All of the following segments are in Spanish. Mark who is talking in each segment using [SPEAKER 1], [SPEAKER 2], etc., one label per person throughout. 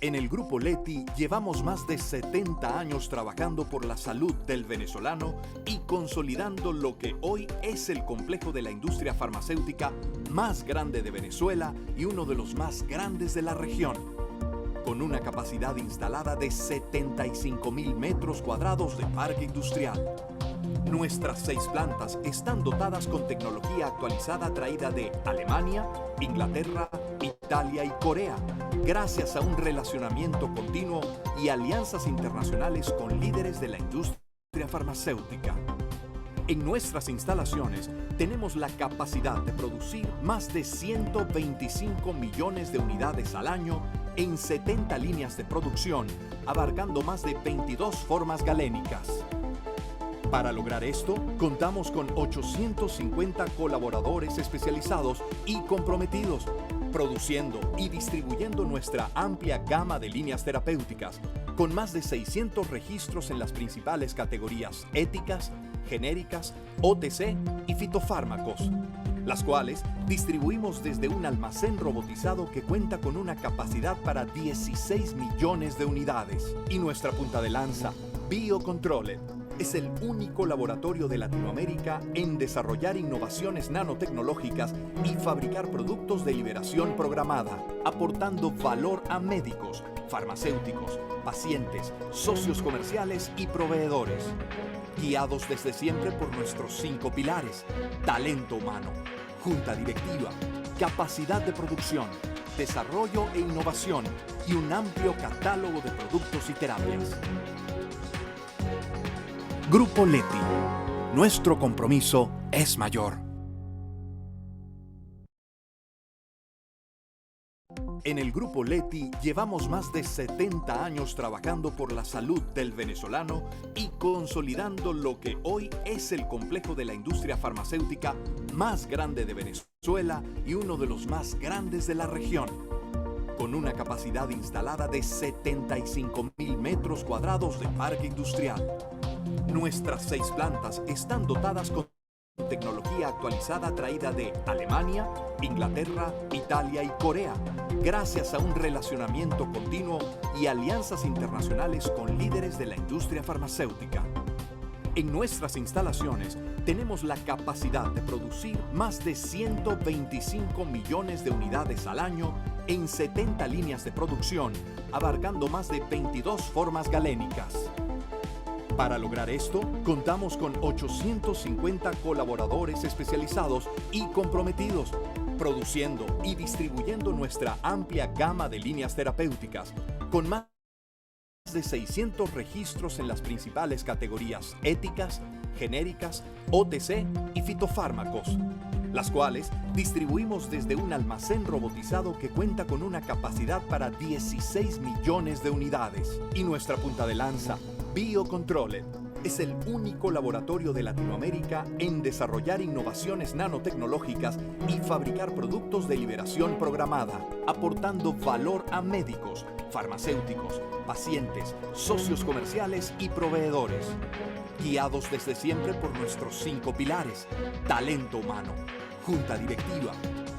[SPEAKER 1] En el Grupo Leti llevamos más de 70 años trabajando por la salud del venezolano y consolidando lo que hoy es el complejo de la industria farmacéutica más grande de Venezuela y uno de los más grandes de la región, con una capacidad instalada de 75.000 metros cuadrados de parque industrial. Nuestras 6 plantas están dotadas con tecnología actualizada traída de Alemania, Inglaterra, Italia y Corea, gracias a un relacionamiento continuo y alianzas internacionales con líderes de la industria farmacéutica. En nuestras instalaciones tenemos la capacidad de producir más de 125 millones de unidades al año en 70 líneas de producción, abarcando más de 22 formas galénicas. Para lograr esto, contamos con 850 colaboradores especializados y comprometidos, produciendo y distribuyendo nuestra amplia gama de líneas terapéuticas, con más de 600 registros en las principales categorías éticas, genéricas, OTC y fitofármacos, las cuales distribuimos desde un almacén robotizado que cuenta con una capacidad para 16 millones de unidades. Y nuestra punta de lanza, Biocontrolled, es el único laboratorio de Latinoamérica en desarrollar innovaciones nanotecnológicas y fabricar productos de liberación programada, aportando valor a médicos, farmacéuticos, pacientes, socios comerciales y proveedores. Guiados desde siempre por nuestros 5 pilares: talento humano, junta directiva, capacidad de producción, desarrollo e innovación y un amplio catálogo de productos y terapias. Grupo Leti. Nuestro compromiso es mayor. En el Grupo Leti llevamos más de 70 años trabajando por la salud del venezolano y consolidando lo que hoy es el complejo de la industria farmacéutica más grande de Venezuela y uno de los más grandes de la región, con una capacidad instalada de 75.000 metros cuadrados de parque industrial. Nuestras 6 plantas están dotadas con tecnología actualizada traída de Alemania, Inglaterra, Italia y Corea, gracias a un relacionamiento continuo y alianzas internacionales con líderes de la industria farmacéutica. En nuestras instalaciones tenemos la capacidad de producir más de 125 millones de unidades al año en 70 líneas de producción, abarcando más de 22 formas galénicas. Para lograr esto, contamos con 850 colaboradores especializados y comprometidos, produciendo y distribuyendo nuestra amplia gama de líneas terapéuticas, con más de 600 registros en las principales categorías éticas, genéricas, OTC y fitofármacos, las cuales distribuimos desde un almacén robotizado que cuenta con una capacidad para 16 millones de unidades. Y nuestra punta de lanza, Biocontrolled, es el único laboratorio de Latinoamérica en desarrollar innovaciones nanotecnológicas y fabricar productos de liberación programada, aportando valor a médicos, farmacéuticos, pacientes, socios comerciales y proveedores. Guiados desde siempre por nuestros 5 pilares: talento humano, junta directiva,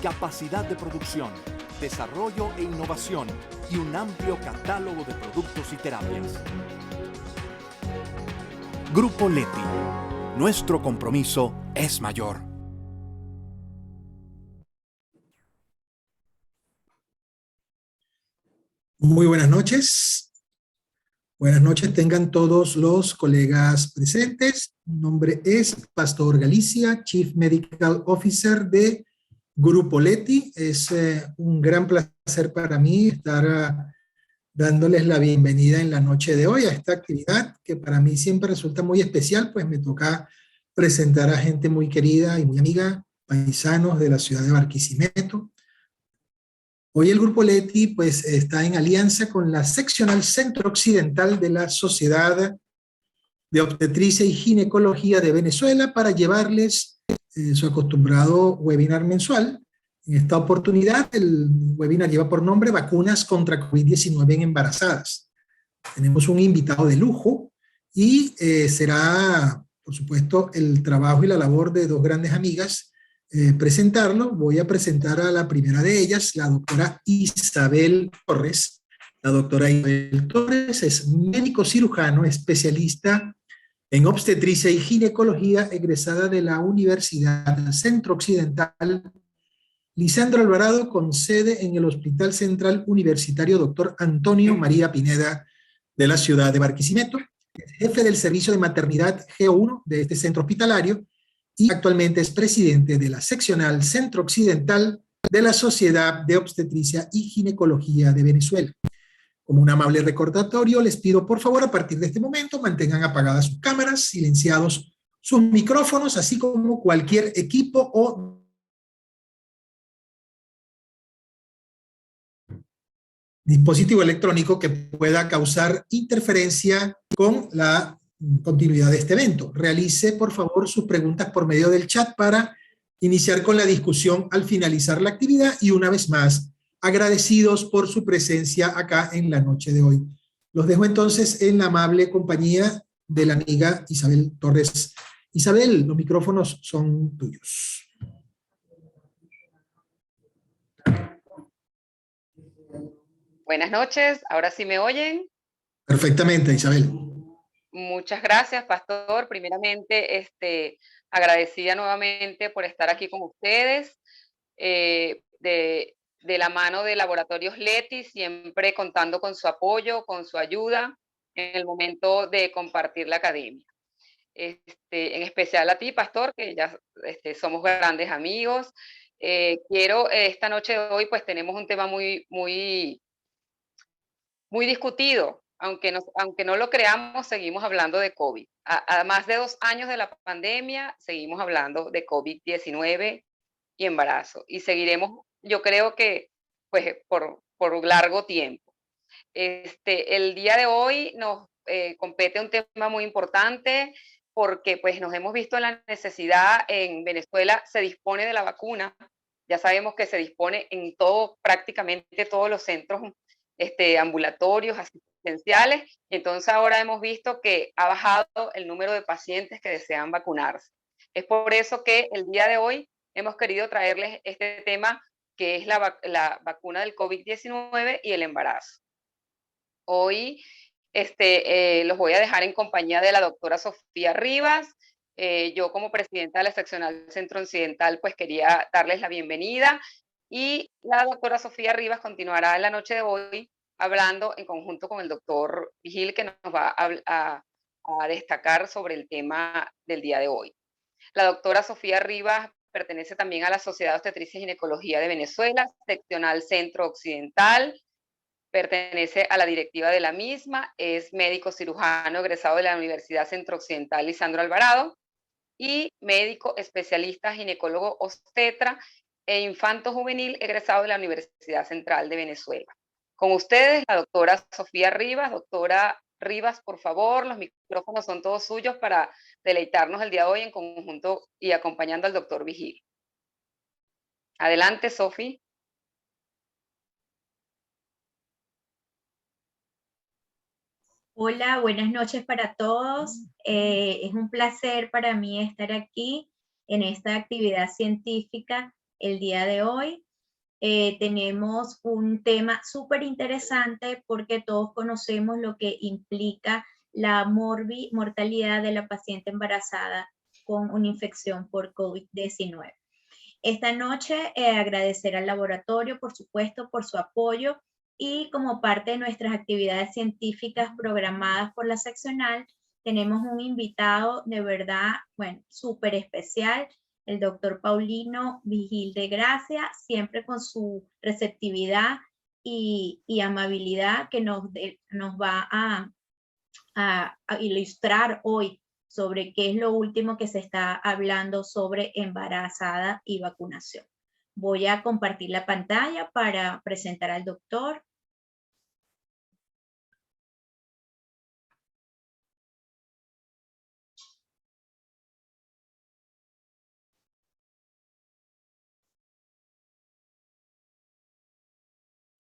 [SPEAKER 1] capacidad de producción, desarrollo e innovación y un amplio catálogo de productos y terapias. Grupo Leti. Nuestro compromiso es mayor.
[SPEAKER 2] Muy buenas noches. Buenas noches tengan todos los colegas presentes. Mi nombre es Pastor Galicia, Chief Medical Officer de Grupo Leti. Es un gran placer para mí estar dándoles la bienvenida en la noche de hoy a esta actividad que para mí siempre resulta muy especial, pues me toca presentar a gente muy querida y muy amiga, paisanos de la ciudad de Barquisimeto. Hoy el Grupo Leti pues, está en alianza con la seccional centro-occidental de la Sociedad de Obstetricia y Ginecología de Venezuela para llevarles su acostumbrado webinar mensual. En esta oportunidad el webinar lleva por nombre Vacunas contra COVID-19 en embarazadas. Tenemos un invitado de lujo y será, por supuesto, el trabajo y la labor de 2 grandes amigas presentarlo. Voy a presentar a la primera de ellas, la doctora Isabel Torres. La doctora Isabel Torres es médico cirujano, especialista en obstetricia y ginecología, egresada de la Universidad Centro Occidental Lisandro Alvarado, con sede en el Hospital Central Universitario Dr. Antonio María Pineda de la ciudad de Barquisimeto, es jefe del servicio de maternidad G1 de este centro hospitalario y actualmente es presidente de la seccional Centro Occidental de la Sociedad de Obstetricia y Ginecología de Venezuela. Como un amable recordatorio, les pido por favor a partir de este momento mantengan apagadas sus cámaras, silenciados sus micrófonos, así como cualquier equipo o dispositivo electrónico que pueda causar interferencia con la continuidad de este evento. Realice, por favor, sus preguntas por medio del chat para iniciar con la discusión al finalizar la actividad y una vez más, agradecidos por su presencia acá en la noche de hoy. Los dejo entonces en la amable compañía de la amiga Isabel Torres. Isabel, los micrófonos son tuyos.
[SPEAKER 3] Buenas noches, ahora sí me oyen.
[SPEAKER 2] Perfectamente, Isabel.
[SPEAKER 3] Muchas gracias, Pastor. Primeramente, agradecida nuevamente por estar aquí con ustedes, de la mano de Laboratorios Leti, siempre contando con su apoyo, con su ayuda en el momento de compartir la academia. En especial a ti, Pastor, que ya somos grandes amigos. Quiero, esta noche de hoy, pues tenemos un tema muy discutido, aunque no lo creamos, seguimos hablando de COVID. A más de 2 años de la pandemia, seguimos hablando de COVID-19 y embarazo. Y seguiremos, yo creo que, pues, por largo tiempo. El día de hoy nos compete un tema muy importante porque pues nos hemos visto en la necesidad. En Venezuela se dispone de la vacuna, ya sabemos que se dispone en prácticamente todos los centros ambulatorios, asistenciales, y entonces ahora hemos visto que ha bajado el número de pacientes que desean vacunarse. Es por eso que el día de hoy hemos querido traerles este tema, que es la vacuna del COVID-19 y el embarazo. Hoy los voy a dejar en compañía de la doctora Sofía Rivas. Yo como presidenta de la seccional Centro Occidental, pues quería darles la bienvenida, y la doctora Sofía Rivas continuará en la noche de hoy hablando en conjunto con el doctor Vigil, que nos va a destacar sobre el tema del día de hoy. La doctora Sofía Rivas pertenece también a la Sociedad de Obstetricia y Ginecología de Venezuela, seccional Centro Occidental. Pertenece a la directiva de la misma, es médico cirujano egresado de la Universidad Centro Occidental Lisandro Alvarado y médico especialista ginecólogo obstetra e infanto juvenil egresado de la Universidad Central de Venezuela. Con ustedes, la doctora Sofía Rivas. Doctora Rivas, por favor, los micrófonos son todos suyos para deleitarnos el día de hoy en conjunto y acompañando al doctor Vigil. Adelante, Sofía.
[SPEAKER 4] Hola, buenas noches para todos. Es un placer para mí estar aquí en esta actividad científica el día de hoy. Tenemos un tema súper interesante porque todos conocemos lo que implica la mortalidad de la paciente embarazada con una infección por COVID-19. Esta noche agradecer al laboratorio, por supuesto, por su apoyo, y como parte de nuestras actividades científicas programadas por la seccional, tenemos un invitado de verdad, bueno, súper especial, el doctor Paulino Vigil de Gracia, siempre con su receptividad y amabilidad que nos va a ilustrar hoy sobre qué es lo último que se está hablando sobre embarazada y vacunación. Voy a compartir la pantalla para presentar al doctor.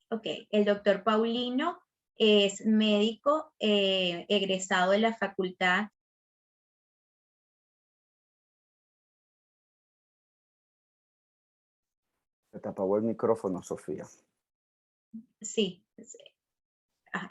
[SPEAKER 4] Ok, el doctor Paulino es médico egresado de la facultad.
[SPEAKER 5] Se te apagó el micrófono, Sofía.
[SPEAKER 4] Sí,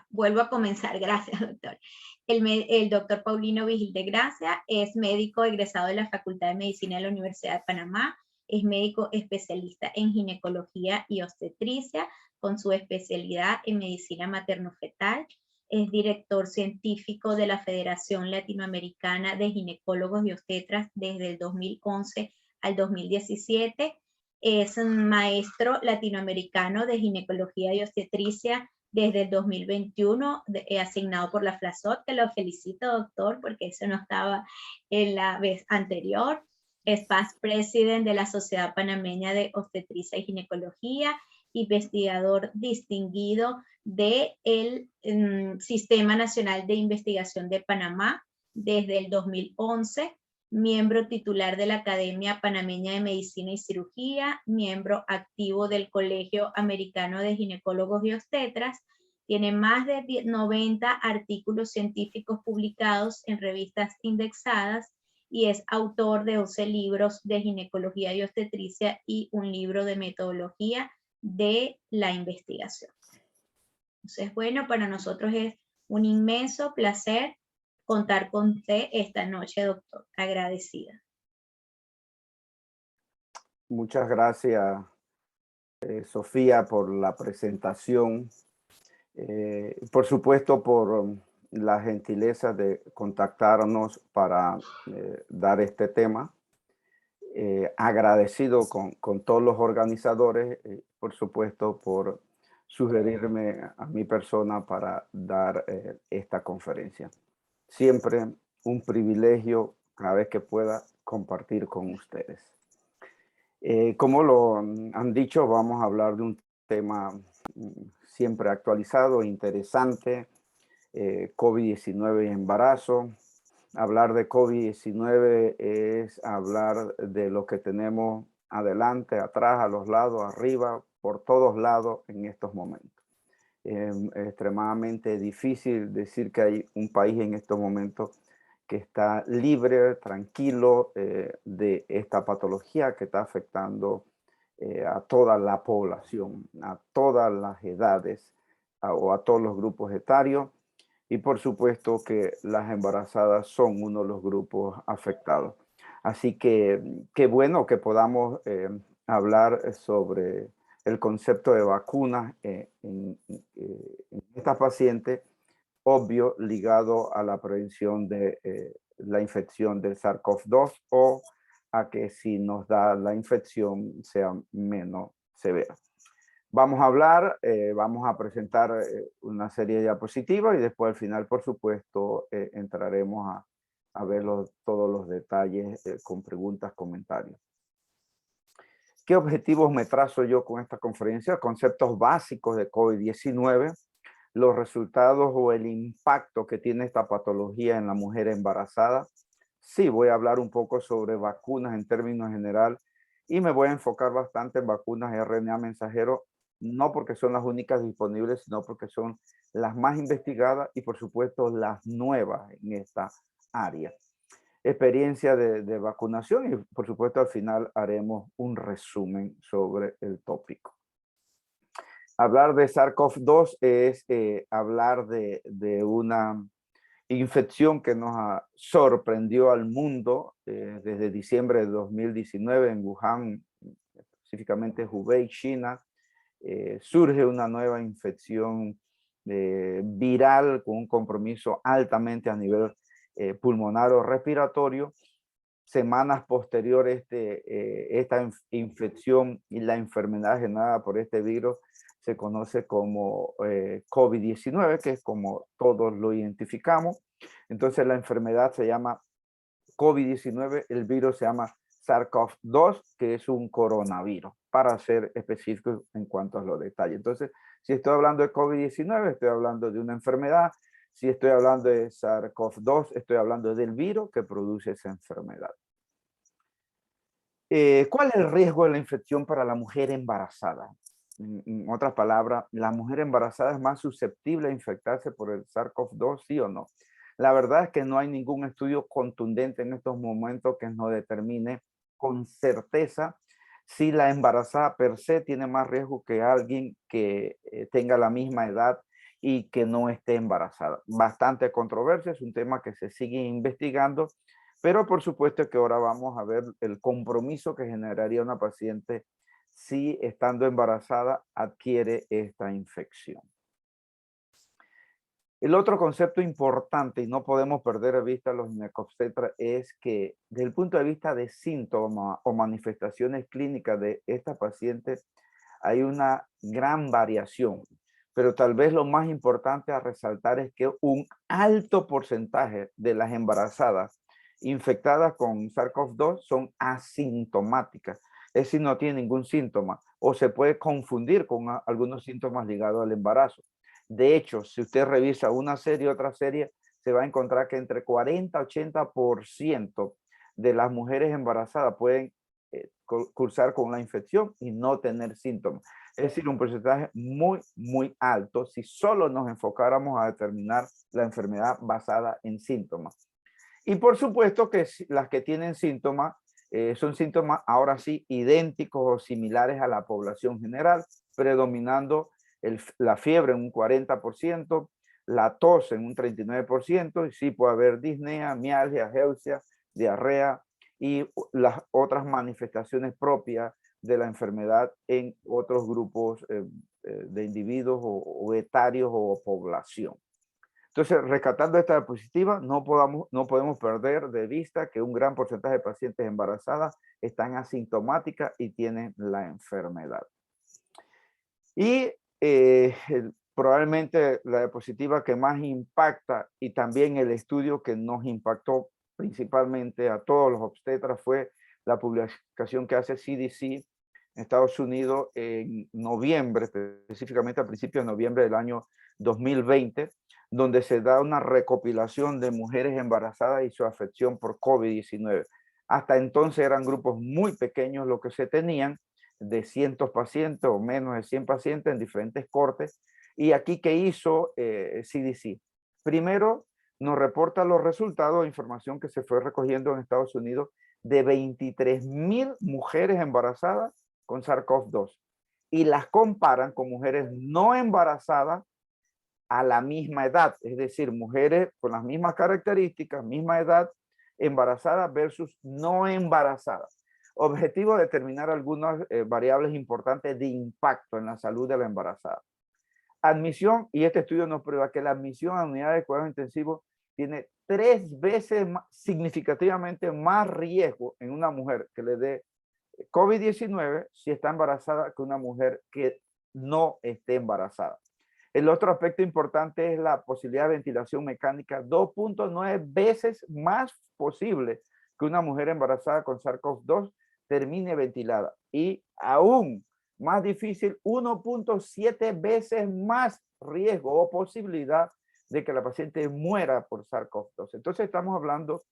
[SPEAKER 4] vuelvo a comenzar, gracias, doctor. El doctor Paulino Vigil de Gracia es médico egresado de la Facultad de Medicina de la Universidad de Panamá, es médico especialista en ginecología y obstetricia, con su especialidad en medicina materno-fetal. Es director científico de la Federación Latinoamericana de Ginecólogos y Obstetras desde el 2011 al 2017. Es un maestro latinoamericano de ginecología y obstetricia desde el 2021, asignado por la FLASOT, que lo felicito, doctor, porque eso no estaba en la vez anterior. Es past president de la Sociedad Panameña de Obstetricia y Ginecología, investigador distinguido del Sistema Nacional de Investigación de Panamá desde el 2011, miembro titular de la Academia Panameña de Medicina y Cirugía, miembro activo del Colegio Americano de Ginecólogos y Obstetras, tiene más de 90 artículos científicos publicados en revistas indexadas y es autor de 11 libros de ginecología y obstetricia y un libro de metodología de la investigación. Entonces, bueno, para nosotros es un inmenso placer contar con usted esta noche, doctor. Agradecida.
[SPEAKER 5] Muchas gracias, Sofía, por la presentación. Por supuesto, por la gentileza de contactarnos para dar este tema. Agradecido con todos los organizadores, por supuesto, por sugerirme a mi persona para dar esta conferencia. Siempre un privilegio cada vez que pueda compartir con ustedes. Como lo han dicho, vamos a hablar de un tema siempre actualizado, interesante, COVID-19 y embarazo. Hablar de COVID-19 es hablar de lo que tenemos adelante, atrás, a los lados, arriba, por todos lados en estos momentos. Es extremadamente difícil decir que hay un país en estos momentos que está libre, tranquilo de esta patología que está afectando a toda la población, a todas las edades o a todos los grupos etarios. Y por supuesto que las embarazadas son uno de los grupos afectados. Así que qué bueno que podamos hablar sobre el concepto de vacunas en esta paciente, obvio, ligado a la prevención de la infección del SARS-CoV-2 o a que si nos da la infección sea menos severa. Vamos a hablar, vamos a presentar una serie de diapositivas y después al final, por supuesto, entraremos a ver todos los detalles con preguntas, comentarios. ¿Qué objetivos me trazo yo con esta conferencia? Conceptos básicos de COVID-19, los resultados o el impacto que tiene esta patología en la mujer embarazada. Sí, voy a hablar un poco sobre vacunas en términos general y me voy a enfocar bastante en vacunas RNA mensajero, no porque son las únicas disponibles, sino porque son las más investigadas y por supuesto las nuevas en esta área. Experiencia de vacunación y por supuesto al final haremos un resumen sobre el tópico. Hablar de SARS-CoV-2 es hablar de una infección que nos sorprendió al mundo desde diciembre de 2019 en Wuhan, específicamente Hubei, China. Surge una nueva infección viral con un compromiso altamente a nivel pulmonar o respiratorio. Semanas posteriores esta infección y la enfermedad generada por este virus se conoce como COVID-19, que es como todos lo identificamos. Entonces la enfermedad se llama COVID-19, el virus se llama SARS-CoV-2, que es un coronavirus, para ser específico en cuanto a los detalles. Entonces, si estoy hablando de COVID-19, estoy hablando de una enfermedad. Si estoy hablando de SARS-CoV-2, estoy hablando del virus que produce esa enfermedad. ¿Cuál es el riesgo de la infección para la mujer embarazada? En otras palabras, ¿la mujer embarazada es más susceptible a infectarse por el SARS-CoV-2, sí o no? La verdad es que no hay ningún estudio contundente en estos momentos que nos determine con certeza si la embarazada per se tiene más riesgo que alguien que tenga la misma edad y que no esté embarazada. Bastante controversia, es un tema que se sigue investigando, pero por supuesto que ahora vamos a ver el compromiso que generaría una paciente si estando embarazada adquiere esta infección. El otro concepto importante, y no podemos perder de vista a los ginecobstetras, es que desde el punto de vista de síntomas o manifestaciones clínicas de esta paciente hay una gran variación, pero tal vez lo más importante a resaltar es que un alto porcentaje de las embarazadas infectadas con SARS-CoV-2 son asintomáticas, es decir, no tienen ningún síntoma o se puede confundir con algunos síntomas ligados al embarazo. De hecho, si usted revisa una serie, otra serie, se va a encontrar que entre 40 y 80% de las mujeres embarazadas pueden cursar con la infección y no tener síntomas. Es decir, un porcentaje muy, muy alto si solo nos enfocáramos a determinar la enfermedad basada en síntomas. Y por supuesto que las que tienen síntomas son síntomas ahora sí idénticos o similares a la población general, predominando la fiebre en un 40%, la tos en un 39%, y sí puede haber disnea, mialgia, geusia, diarrea y las otras manifestaciones propias de la enfermedad en otros grupos de individuos o etarios o población. Entonces, rescatando esta diapositiva, no podemos perder de vista que un gran porcentaje de pacientes embarazadas están asintomáticas y tienen la enfermedad. Y probablemente la diapositiva que más impacta y también el estudio que nos impactó principalmente a todos los obstetras fue la publicación que hace CDC en Estados Unidos en noviembre, específicamente a principios de noviembre del año 2020, donde se da una recopilación de mujeres embarazadas y su afección por COVID-19. Hasta entonces eran grupos muy pequeños lo que se tenían, de cientos pacientes o menos de 100 pacientes en diferentes cortes. Y aquí, ¿qué hizo CDC? Primero, nos reporta los resultados de información que se fue recogiendo en Estados Unidos de 23,000 mujeres embarazadas con SARS-CoV-2 y las comparan con mujeres no embarazadas a la misma edad, es decir, mujeres con las mismas características, misma edad, embarazadas versus no embarazadas. Objetivo, determinar algunas variables importantes de impacto en la salud de la embarazada. Admisión, y este estudio nos prueba que la admisión a unidades de cuidados intensivos tiene 3 veces más, significativamente más riesgo en una mujer que le dé COVID-19 si está embarazada que una mujer que no esté embarazada. El otro aspecto importante es la posibilidad de ventilación mecánica, 2.9 veces más posible que una mujer embarazada con SARS-CoV-2 termine ventilada. Y aún más difícil, 1.7 veces más riesgo o posibilidad de que la paciente muera por SARS-CoV-2. Entonces estamos hablando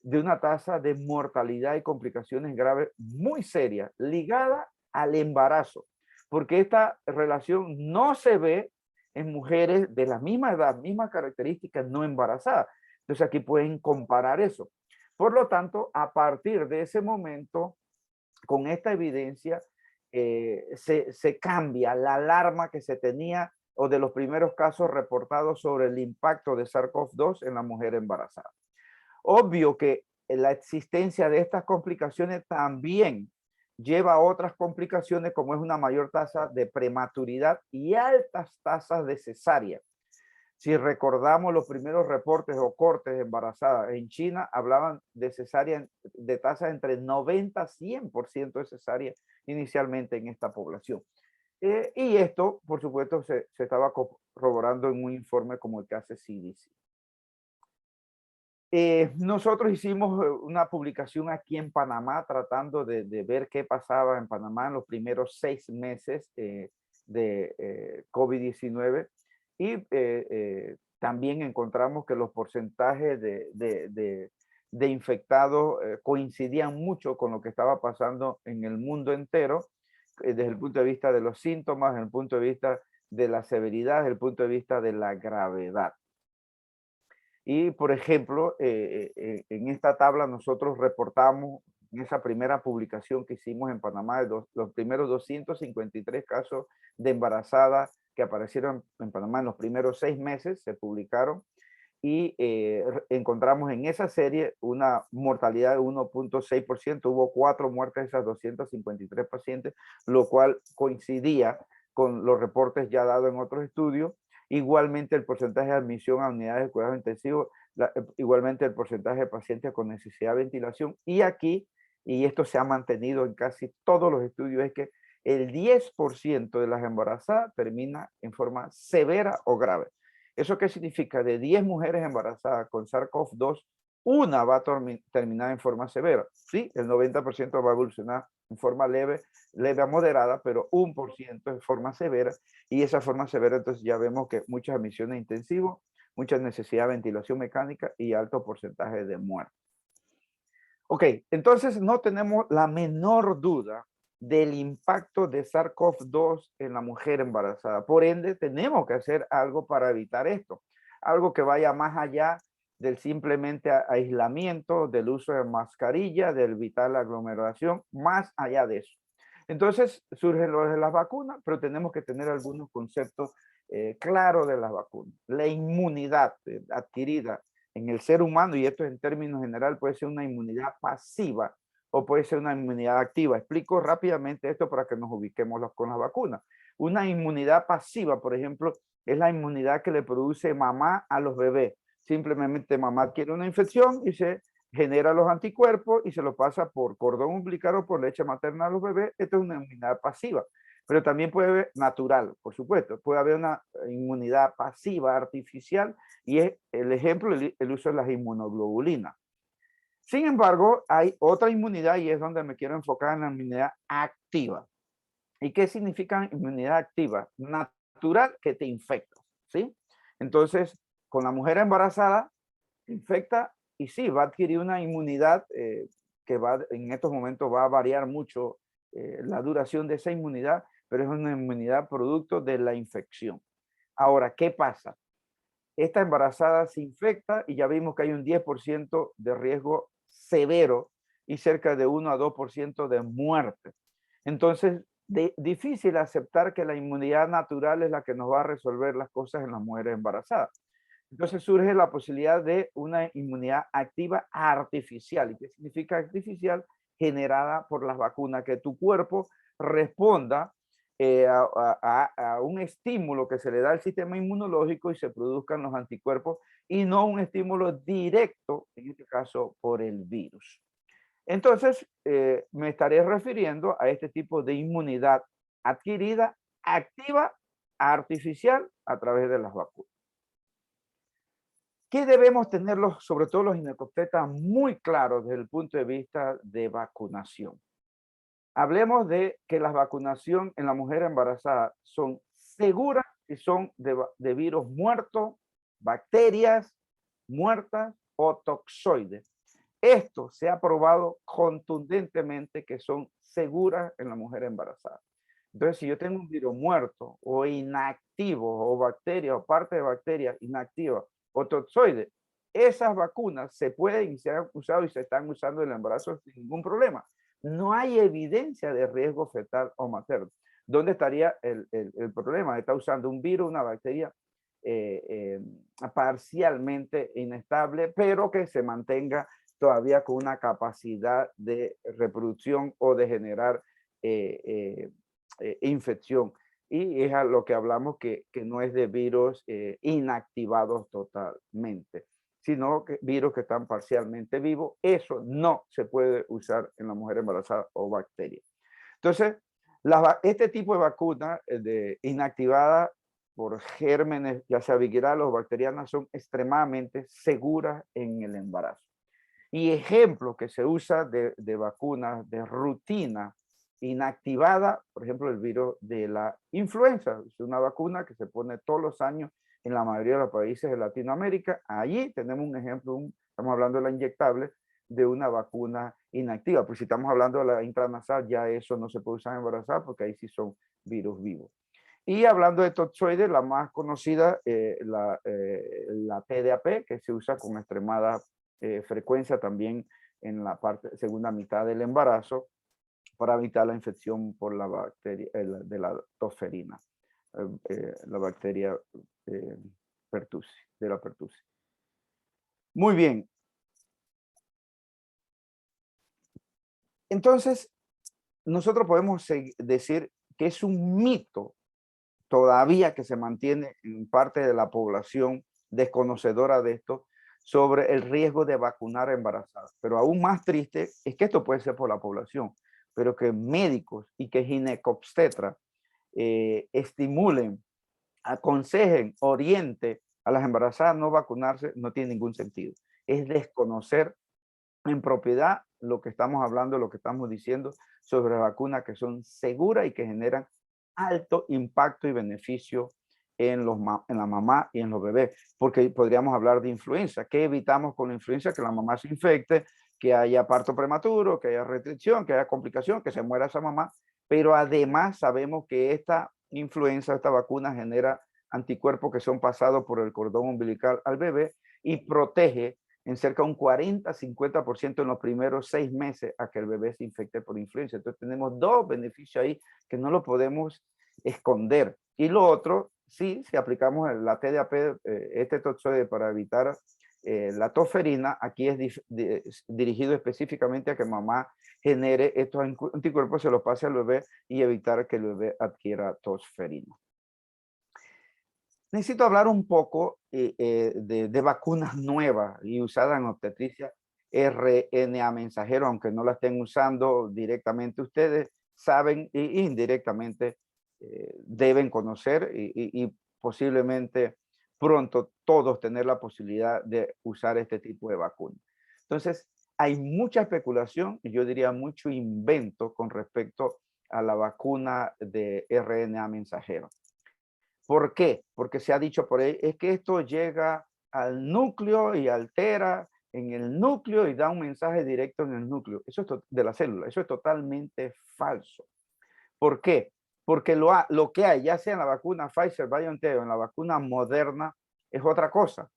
[SPEAKER 5] de una tasa de mortalidad y complicaciones graves muy seria ligada al embarazo, porque esta relación no se ve en mujeres de la misma edad, mismas características, no embarazadas. Entonces aquí pueden comparar eso. Por lo tanto, a partir de ese momento, con esta evidencia, se cambia la alarma que se tenía o de los primeros casos reportados sobre el impacto de SARS-CoV-2 en la mujer embarazada. Obvio que la existencia de estas complicaciones también lleva a otras complicaciones, como es una mayor tasa de prematuridad y altas tasas de cesárea. Si recordamos los primeros reportes o cortes de embarazadas en China, hablaban de cesárea, de tasas entre 90 y 100% de cesárea inicialmente en esta población. Y esto, por supuesto, se estaba corroborando en un informe como el que hace CDC. Nosotros hicimos una publicación aquí en Panamá tratando de ver qué pasaba en Panamá en los primeros 6 meses de COVID-19 y también encontramos que los porcentajes de infectados coincidían mucho con lo que estaba pasando en el mundo entero desde el punto de vista de los síntomas, desde el punto de vista de la severidad, desde el punto de vista de la gravedad. Y, por ejemplo, en esta tabla nosotros reportamos en esa primera publicación que hicimos en Panamá, los primeros 253 casos de embarazadas que aparecieron en Panamá en los primeros 6 meses, se publicaron, y encontramos en esa serie una mortalidad de 1.6%. Hubo 4 muertes de esas 253 pacientes, lo cual coincidía con los reportes ya dados en otros estudios. Igualmente el porcentaje de admisión a unidades de cuidados intensivos, igualmente el porcentaje de pacientes con necesidad de ventilación. Y aquí, y esto se ha mantenido en casi todos los estudios, es que el 10% de las embarazadas termina en forma severa o grave. ¿Eso qué significa? De 10 mujeres embarazadas con SARS-CoV-2, una va a terminar en forma severa. Sí, el 90% va a evolucionar en forma leve a moderada, pero 1% en forma severa. Y esa forma severa, entonces ya vemos que muchas admisiones intensivas, mucha necesidad de ventilación mecánica y alto porcentaje de muerte. Ok, entonces no tenemos la menor duda del impacto de SARS-CoV-2 en la mujer embarazada. Por ende, tenemos que hacer algo para evitar esto. Algo que vaya más allá del simplemente aislamiento, del uso de mascarilla, del evitar la aglomeración, más allá de eso. Entonces, surgen lo de las vacunas, pero tenemos que tener algunos conceptos claros de las vacunas. La inmunidad adquirida en el ser humano, y esto en términos general puede ser una inmunidad pasiva o puede ser una inmunidad activa. Explico rápidamente esto para que nos ubiquemos con las vacunas. Una inmunidad pasiva, por ejemplo, es la inmunidad que le produce mamá a los bebés. Simplemente mamá adquiere una infección y se genera los anticuerpos y se los pasa por cordón umbilical o por leche materna a los bebés. Esto es una inmunidad pasiva. Pero también puede haber natural, por supuesto. Puede haber una inmunidad pasiva artificial y es el ejemplo, el uso de las inmunoglobulinas. Sin embargo, hay otra inmunidad y es donde me quiero enfocar en la inmunidad activa. ¿Y qué significa inmunidad activa? Natural, que te infectas, ¿sí? Entonces, con la mujer embarazada, infecta y sí, va a adquirir una inmunidad que en estos momentos va a variar mucho la duración de esa inmunidad, pero es una inmunidad producto de la infección. Ahora, ¿qué pasa? Esta embarazada se infecta y ya vimos que hay un 10% de riesgo severo y cerca de 1 a 2% de muerte. Entonces, difícil aceptar que la inmunidad natural es la que nos va a resolver las cosas en las mujeres embarazadas. Entonces surge la posibilidad de una inmunidad activa artificial. ¿Y qué significa artificial? Generada por las vacunas, que tu cuerpo responda a un estímulo que se le da al sistema inmunológico y se produzcan los anticuerpos y no un estímulo directo, en este caso por el virus. Entonces, me estaré refiriendo a este tipo de inmunidad adquirida, activa, artificial a través de las vacunas. ¿Qué debemos tenerlos, sobre todo los ginecobstetras, muy claros desde el punto de vista de vacunación? Hablemos de que la vacunación en la mujer embarazada son seguras y son de virus muertos, bacterias muertas o toxoides. Esto se ha probado contundentemente que son seguras en la mujer embarazada. Entonces, si yo tengo un virus muerto o inactivo o bacteria o parte de bacterias inactivas o toxoides, esas vacunas se pueden y se han usado y se están usando en el embarazo sin ningún problema. No hay evidencia de riesgo fetal o materno. ¿Dónde estaría el problema? Está usando un virus, una bacteria parcialmente inestable, pero que se mantenga todavía con una capacidad de reproducción o de generar infección. Y es a lo que hablamos que no es de virus inactivados totalmente, sino que virus que están parcialmente vivos. Eso no se puede usar en la mujer embarazada o bacteria. Entonces, este tipo de vacuna inactivada por gérmenes, ya sea virales o bacterianas, son extremadamente seguras en el embarazo. Y ejemplos que se usa de vacunas de rutina inactivada, por ejemplo, el virus de la influenza. Es una vacuna que se pone todos los años en la mayoría de los países de Latinoamérica. Allí tenemos un ejemplo, estamos hablando de la inyectable, de una vacuna inactiva. Pues si estamos hablando de la intranasal, ya eso no se puede usar en embarazada porque ahí sí son virus vivos. Y hablando de toxoides, la más conocida, la TDAP, que se usa con extremada frecuencia también en la segunda mitad del embarazo para evitar la infección por la bacteria de la tosferina. la bacteria pertussis, de la pertussis. Muy bien. Entonces, nosotros podemos decir que es un mito todavía que se mantiene en parte de la población desconocedora de esto sobre el riesgo de vacunar a embarazadas. Pero aún más triste es que esto puede ser por la población, pero que médicos y que ginecobstetras estimulen, aconsejen, orienten a las embarazadas a no vacunarse, no tiene ningún sentido. Es desconocer en propiedad lo que estamos hablando, lo que estamos diciendo sobre vacunas que son seguras y que generan alto impacto y beneficio en la mamá y en los bebés, porque podríamos hablar de influenza. ¿Qué evitamos con la influenza? Que la mamá se infecte, que haya parto prematuro, que haya restricción, que haya complicación, que se muera esa mamá, pero además sabemos que esta influenza, esta vacuna genera anticuerpos que son pasados por el cordón umbilical al bebé y protege en cerca de un 40-50% en los primeros 6 meses a que el bebé se infecte por influenza. Entonces tenemos dos beneficios ahí que no lo podemos esconder. Y lo otro, sí, si aplicamos la TDAP, este toxoide para evitar la tosferina, aquí es dirigido específicamente a que mamá genere estos anticuerpos, se los pase al bebé y evitar que el bebé adquiera tosferina. Necesito hablar un poco de vacunas nuevas y usadas en obstetricia RNA mensajero, aunque no la estén usando directamente ustedes, saben e indirectamente deben conocer y posiblemente pronto todos tener la posibilidad de usar este tipo de vacuna. Entonces, hay mucha especulación y yo diría mucho invento con respecto a la vacuna de RNA mensajero. ¿Por qué? Porque se ha dicho por ahí, es que esto llega al núcleo y altera en el núcleo y da un mensaje directo en el núcleo. Eso es de la célula. Eso es totalmente falso. ¿Por qué? Porque lo que hay, ya sea en la vacuna Pfizer, BioNTech o en la vacuna Moderna, es otra cosa.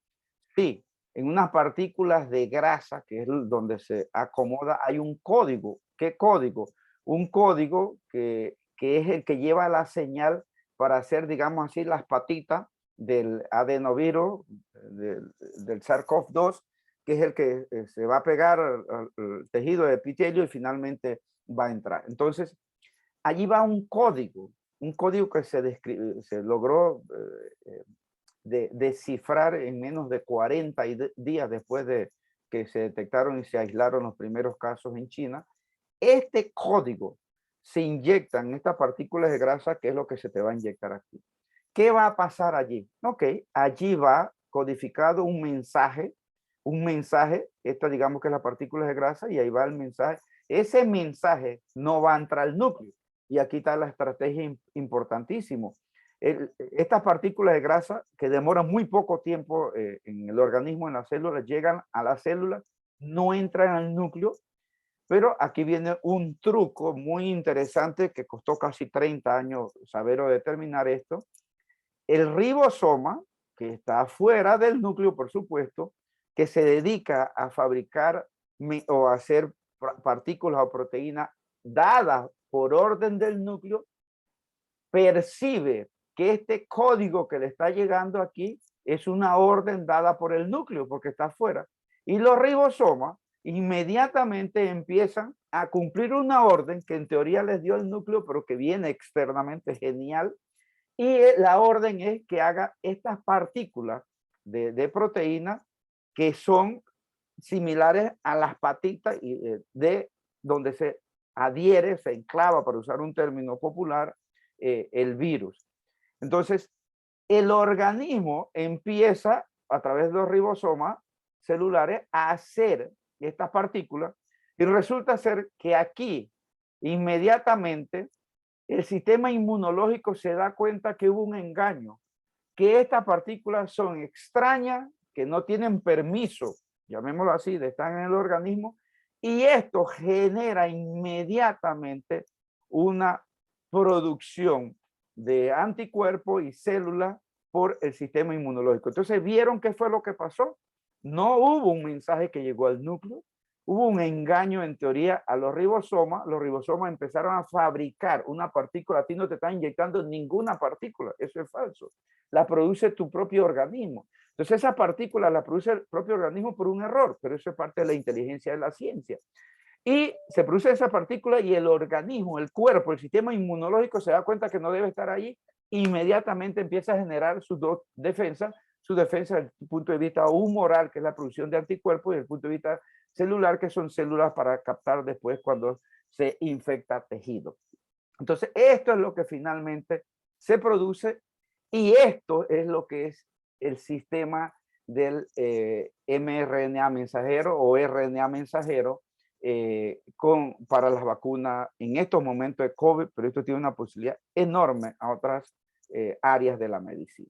[SPEAKER 5] Sí, en unas partículas de grasa, que es donde se acomoda, hay un código. ¿Qué código? Un código que es el que lleva la señal para hacer, digamos así, las patitas del adenovirus, del SARS-CoV-2, que es el que se va a pegar al tejido de epitelio y finalmente va a entrar. Entonces, allí va un código que se logró descifrar en menos de 40 días después de que se detectaron y se aislaron los primeros casos en China. Este código se inyecta en estas partículas de grasa, que es lo que se te va a inyectar aquí. ¿Qué va a pasar allí? Ok, allí va codificado un mensaje, esta digamos que es la partícula de grasa y ahí va el mensaje. Ese mensaje no va a entrar al núcleo. Y aquí está la estrategia importantísima. Estas partículas de grasa que demoran muy poco tiempo en el organismo, en las células, llegan a la célula, no entran al núcleo, pero aquí viene un truco muy interesante que costó casi 30 años saber o determinar esto. El ribosoma, que está fuera del núcleo, por supuesto, que se dedica a fabricar o a hacer partículas o proteínas dadas por orden del núcleo, percibe que este código que le está llegando aquí es una orden dada por el núcleo porque está afuera. Y los ribosomas inmediatamente empiezan a cumplir una orden que en teoría les dio el núcleo, pero que viene externamente genial. Y la orden es que haga estas partículas de proteína que son similares a las patitas de donde se adhiere, se enclava, para usar un término popular, el virus. Entonces, el organismo empieza a través de los ribosomas celulares a hacer estas partículas y resulta ser que aquí inmediatamente el sistema inmunológico se da cuenta que hubo un engaño, que estas partículas son extrañas, que no tienen permiso, llamémoslo así, de estar en el organismo, y esto genera inmediatamente una producción de anticuerpos y células por el sistema inmunológico. Entonces, ¿vieron qué fue lo que pasó? No hubo un mensaje que llegó al núcleo, hubo un engaño en teoría a los ribosomas empezaron a fabricar una partícula, a ti no te están inyectando ninguna partícula, eso es falso, la produce tu propio organismo. Entonces esa partícula la produce el propio organismo por un error, pero eso es parte de la inteligencia de la ciencia. Y se produce esa partícula y el organismo, el cuerpo, el sistema inmunológico se da cuenta que no debe estar ahí, inmediatamente empieza a generar su defensa desde el punto de vista humoral, que es la producción de anticuerpos, y desde el punto de vista celular, que son células para captar después cuando se infecta tejido. Entonces, esto es lo que finalmente se produce y esto es lo que es el sistema del mRNA mensajero o RNA mensajero para las vacunas en estos momentos de COVID, pero esto tiene una posibilidad enorme a otras áreas de la medicina.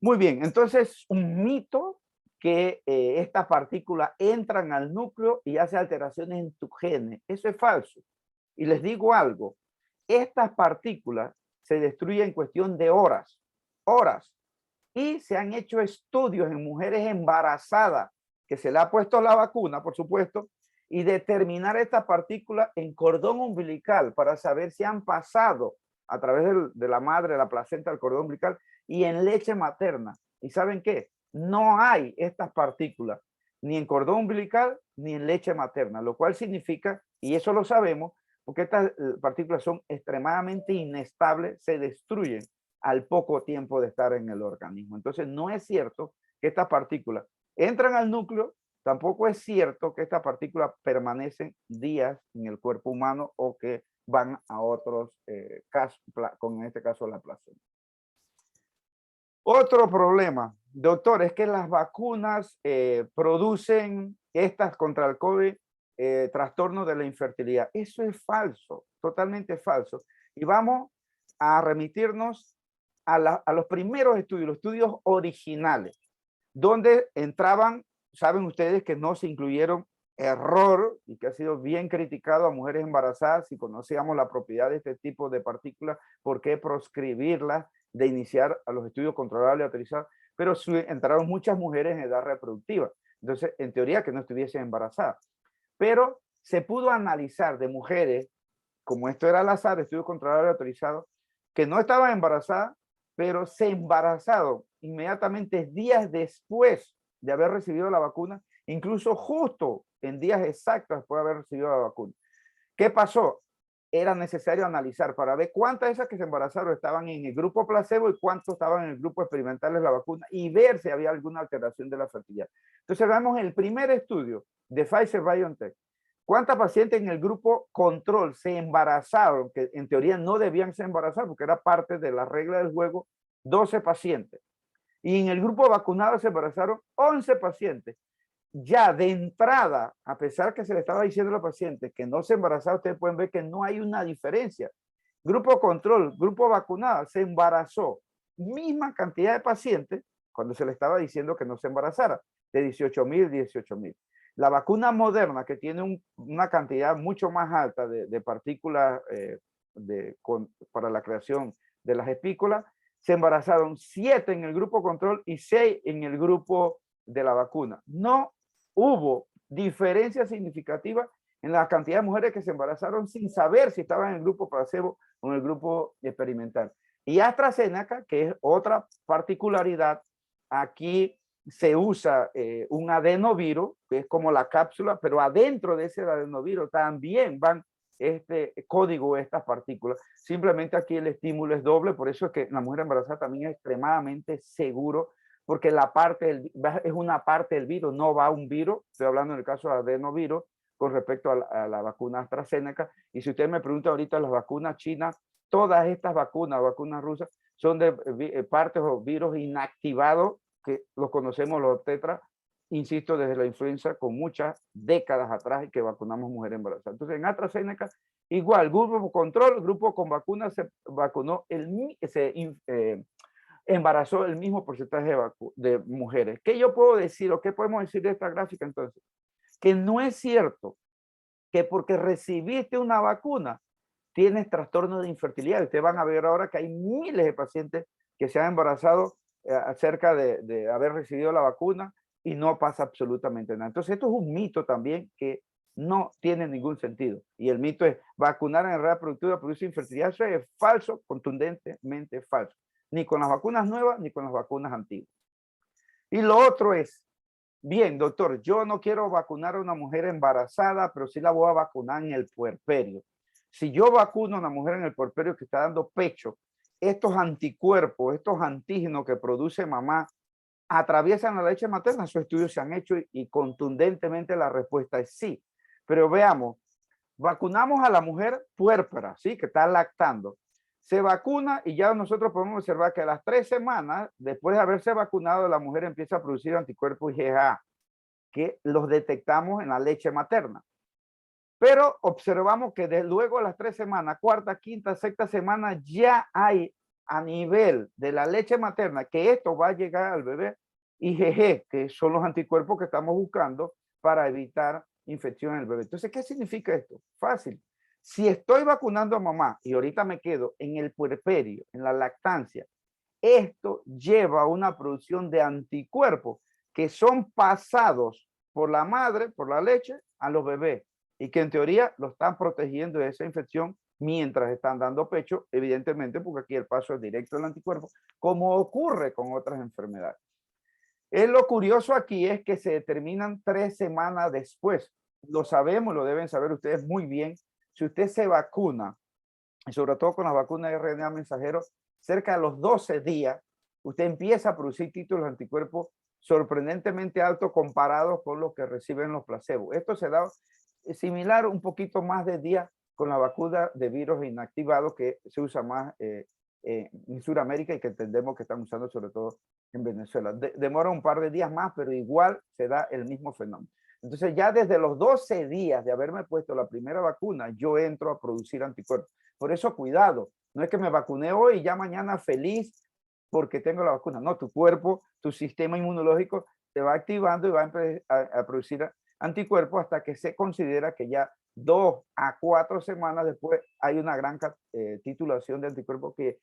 [SPEAKER 5] Muy bien, entonces un mito que estas partículas entran al núcleo y hacen alteraciones en tu genes. Eso es falso. Y les digo algo, estas partículas se destruyen en cuestión de horas. Y se han hecho estudios en mujeres embarazadas que se le ha puesto la vacuna, por supuesto, y determinar estas partículas en cordón umbilical para saber si han pasado a través de la madre, la placenta, del cordón umbilical y en leche materna. ¿Y saben qué? No hay estas partículas ni en cordón umbilical ni en leche materna, lo cual significa, y eso lo sabemos, porque estas partículas son extremadamente inestables, se destruyen al poco tiempo de estar en el organismo. Entonces no es cierto que estas partículas entran al núcleo, tampoco es cierto que estas partículas permanecen días en el cuerpo humano o que van a otros casos, con en este caso la placenta. Otro problema, doctor, es que las vacunas producen estas contra el COVID, trastornos de la infertilidad. Eso es falso, totalmente falso. Y vamos a remitirnos a los primeros estudios, los estudios originales, donde entraban, saben ustedes que no se incluyeron, error, y que ha sido bien criticado a mujeres embarazadas, si conocíamos la propiedad de este tipo de partículas, ¿por qué proscribirlas de iniciar a los estudios controlables y autorizados? Pero entraron muchas mujeres en edad reproductiva, entonces en teoría que no estuviesen embarazadas. Pero se pudo analizar de mujeres, como esto era al azar, estudios controlables y autorizados, que no estaban embarazadas, pero se embarazaron inmediatamente días después de haber recibido la vacuna, incluso justo en días exactos después de haber recibido la vacuna. ¿Qué pasó? Era necesario analizar para ver cuántas de esas que se embarazaron estaban en el grupo placebo y cuántos estaban en el grupo experimental de la vacuna y ver si había alguna alteración de la fertilidad. Entonces vemos el primer estudio de Pfizer-BioNTech. ¿Cuántas pacientes en el grupo control se embarazaron? Que en teoría no debían ser embarazadas porque era parte de la regla del juego, 12 pacientes. Y en el grupo vacunado se embarazaron 11 pacientes. Ya de entrada, a pesar que se le estaba diciendo a los pacientes que no se embarazaron, ustedes pueden ver que no hay una diferencia. Grupo control, grupo vacunado, se embarazó. Misma cantidad de pacientes cuando se le estaba diciendo que no se embarazara, de 18,000, 18,000. La vacuna Moderna, que tiene una cantidad mucho más alta de partículas para la creación de las espículas, se embarazaron 7 en el grupo control y 6 en el grupo de la vacuna. No hubo diferencia significativa en la cantidad de mujeres que se embarazaron sin saber si estaban en el grupo placebo o en el grupo experimental. Y AstraZeneca, que es otra particularidad, aquí se usa un adenovirus, que es como la cápsula, pero adentro de ese adenovirus también van este código, estas partículas. Simplemente aquí el estímulo es doble, por eso es que la mujer embarazada también es extremadamente seguro, porque es una parte del virus, no va un virus. Estoy hablando en el caso de adenovirus con respecto a la vacuna AstraZeneca. Y si usted me pregunta ahorita, las vacunas chinas, todas estas vacunas rusas, son de partes o virus inactivados, que los conocemos los tetra, insisto, desde la influenza con muchas décadas atrás y que vacunamos mujeres embarazadas. Entonces en AstraZeneca, igual, grupo control, grupo con vacuna, se vacunó, embarazó el mismo porcentaje de mujeres. ¿Qué yo puedo decir o qué podemos decir de esta gráfica entonces? Que no es cierto que porque recibiste una vacuna tienes trastorno de infertilidad. Ustedes van a ver ahora que hay miles de pacientes que se han embarazado acerca de haber recibido la vacuna y no pasa absolutamente nada. Entonces esto es un mito también que no tiene ningún sentido. Y el mito es vacunar en enfermedad reproductiva produce infertilidad. Eso es falso, contundentemente falso. Ni con las vacunas nuevas ni con las vacunas antiguas. Y lo otro es, bien, doctor, yo no quiero vacunar a una mujer embarazada, pero sí la voy a vacunar en el puerperio. Si yo vacuno a una mujer en el puerperio que está dando pecho, estos anticuerpos, estos antígenos que produce mamá, atraviesan la leche materna. Esos estudios se han hecho y contundentemente la respuesta es sí. Pero veamos, vacunamos a la mujer puérpera, ¿sí? Que está lactando. Se vacuna y ya nosotros podemos observar que a las 3 semanas, después de haberse vacunado, la mujer empieza a producir anticuerpos IgA, que los detectamos en la leche materna. Pero observamos que desde luego a las 3 semanas, cuarta, quinta, sexta semana, ya hay a nivel de la leche materna que esto va a llegar al bebé IgG, que son los anticuerpos que estamos buscando para evitar infección en el bebé. Entonces, ¿qué significa esto? Fácil. Si estoy vacunando a mamá y ahorita me quedo en el puerperio, en la lactancia, esto lleva a una producción de anticuerpos que son pasados por la madre, por la leche, a los bebés y que en teoría lo están protegiendo de esa infección mientras están dando pecho, evidentemente porque aquí el paso es directo del anticuerpo, como ocurre con otras enfermedades. Lo curioso aquí es que se determinan 3 semanas después. Lo sabemos, lo deben saber ustedes muy bien. Si usted se vacuna, y sobre todo con las vacunas de RNA mensajero, cerca de los 12 días, usted empieza a producir títulos de anticuerpos sorprendentemente altos comparados con los que reciben los placebos. Esto se da similar un poquito más de días con la vacuna de virus inactivado que se usa más en Sudamérica y que entendemos que están usando sobre todo en Venezuela. Demora un par de días más, pero igual se da el mismo fenómeno. Entonces ya desde los 12 días de haberme puesto la primera vacuna, yo entro a producir anticuerpos. Por eso cuidado, no es que me vacuné hoy y ya mañana feliz porque tengo la vacuna. No, tu cuerpo, tu sistema inmunológico se va activando y va a producir anticuerpos hasta que se considera que ya 2 a 4 semanas después hay una gran titulación de anticuerpos que